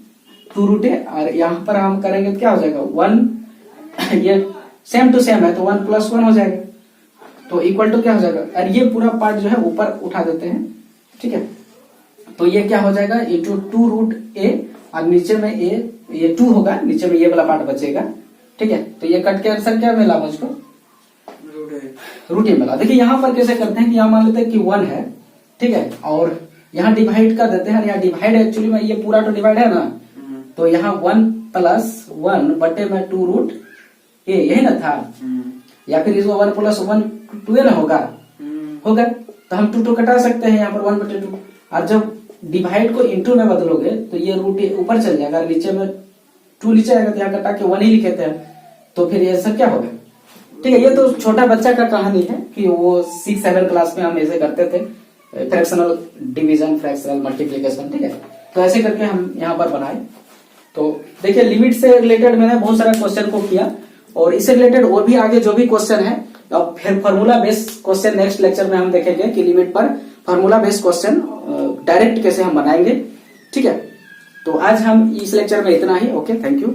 2 रूट a, और यहाँ पर हम करेंगे तो क्या हो जाएगा 1, ये सेम टू सेम है तो 1 + 1 हो जाएगा, तो इक्वल टू क्या हो जाएगा, और ये पूरा पार्ट जो है ऊपर उठा देते हैं, ठीक है, तो ये क्या हो जाएगा इंटू 2 रूट a, और नीचे में a ये 2 होगा, नीचे में ये वाला पार्ट बचेगा, ठीक है, तो ये कट के आंसर क्या मिला मुझको, रूट a मिला। देखिए यहाँ पर कैसे करते हैं कि यहाँ मान लेते हैं कि 1 है, ठीक है, और यहाँ डिवाइड कर देते हैं, यहाँ डिवाइड एक्चुअली में ये पूरा तो डिवाइड है ना, तो यहाँ 1 + 1 बटे में 2 रूट a, यही ना था, या फिर इसको 1 + 1 2a ना होगा, होगा, तो हम 2 कटा सकते हैं यहाँ पर 1/2, और जब डिवाइड को इंटू में बदलोगे तो ये रूट a ऊपर चल जाएगा, नीचे में 2 नीचे आएगा, तो यहाँ कटा के 1 ही लिखे थे, तो फिर ये सब क्या होगा, ठीक है। ये तो छोटा बच्चा का कहानी है कि वो 6-7 क्लास में हम ऐसे करते थे, फ्रैक्शनल डिवीजन, फ्रैक्शनल मल्टीप्लिकेशन, ठीक है, तो ऐसे करके हम यहाँ पर बनाए। तो देखिए लिमिट से रिलेटेड मैंने बहुत सारा क्वेश्चन को किया, और इससे रिलेटेड और भी आगे जो भी क्वेश्चन है, अब फिर formula based question next lecture में हम देखेंगे कि लिमिट पर फार्मूला बेस्ड क्वेश्चन डायरेक्ट कैसे हम बनाएंगे, ठीक है। तो आज हम इस लेक्चर में इतना ही, ओके, थैंक यू।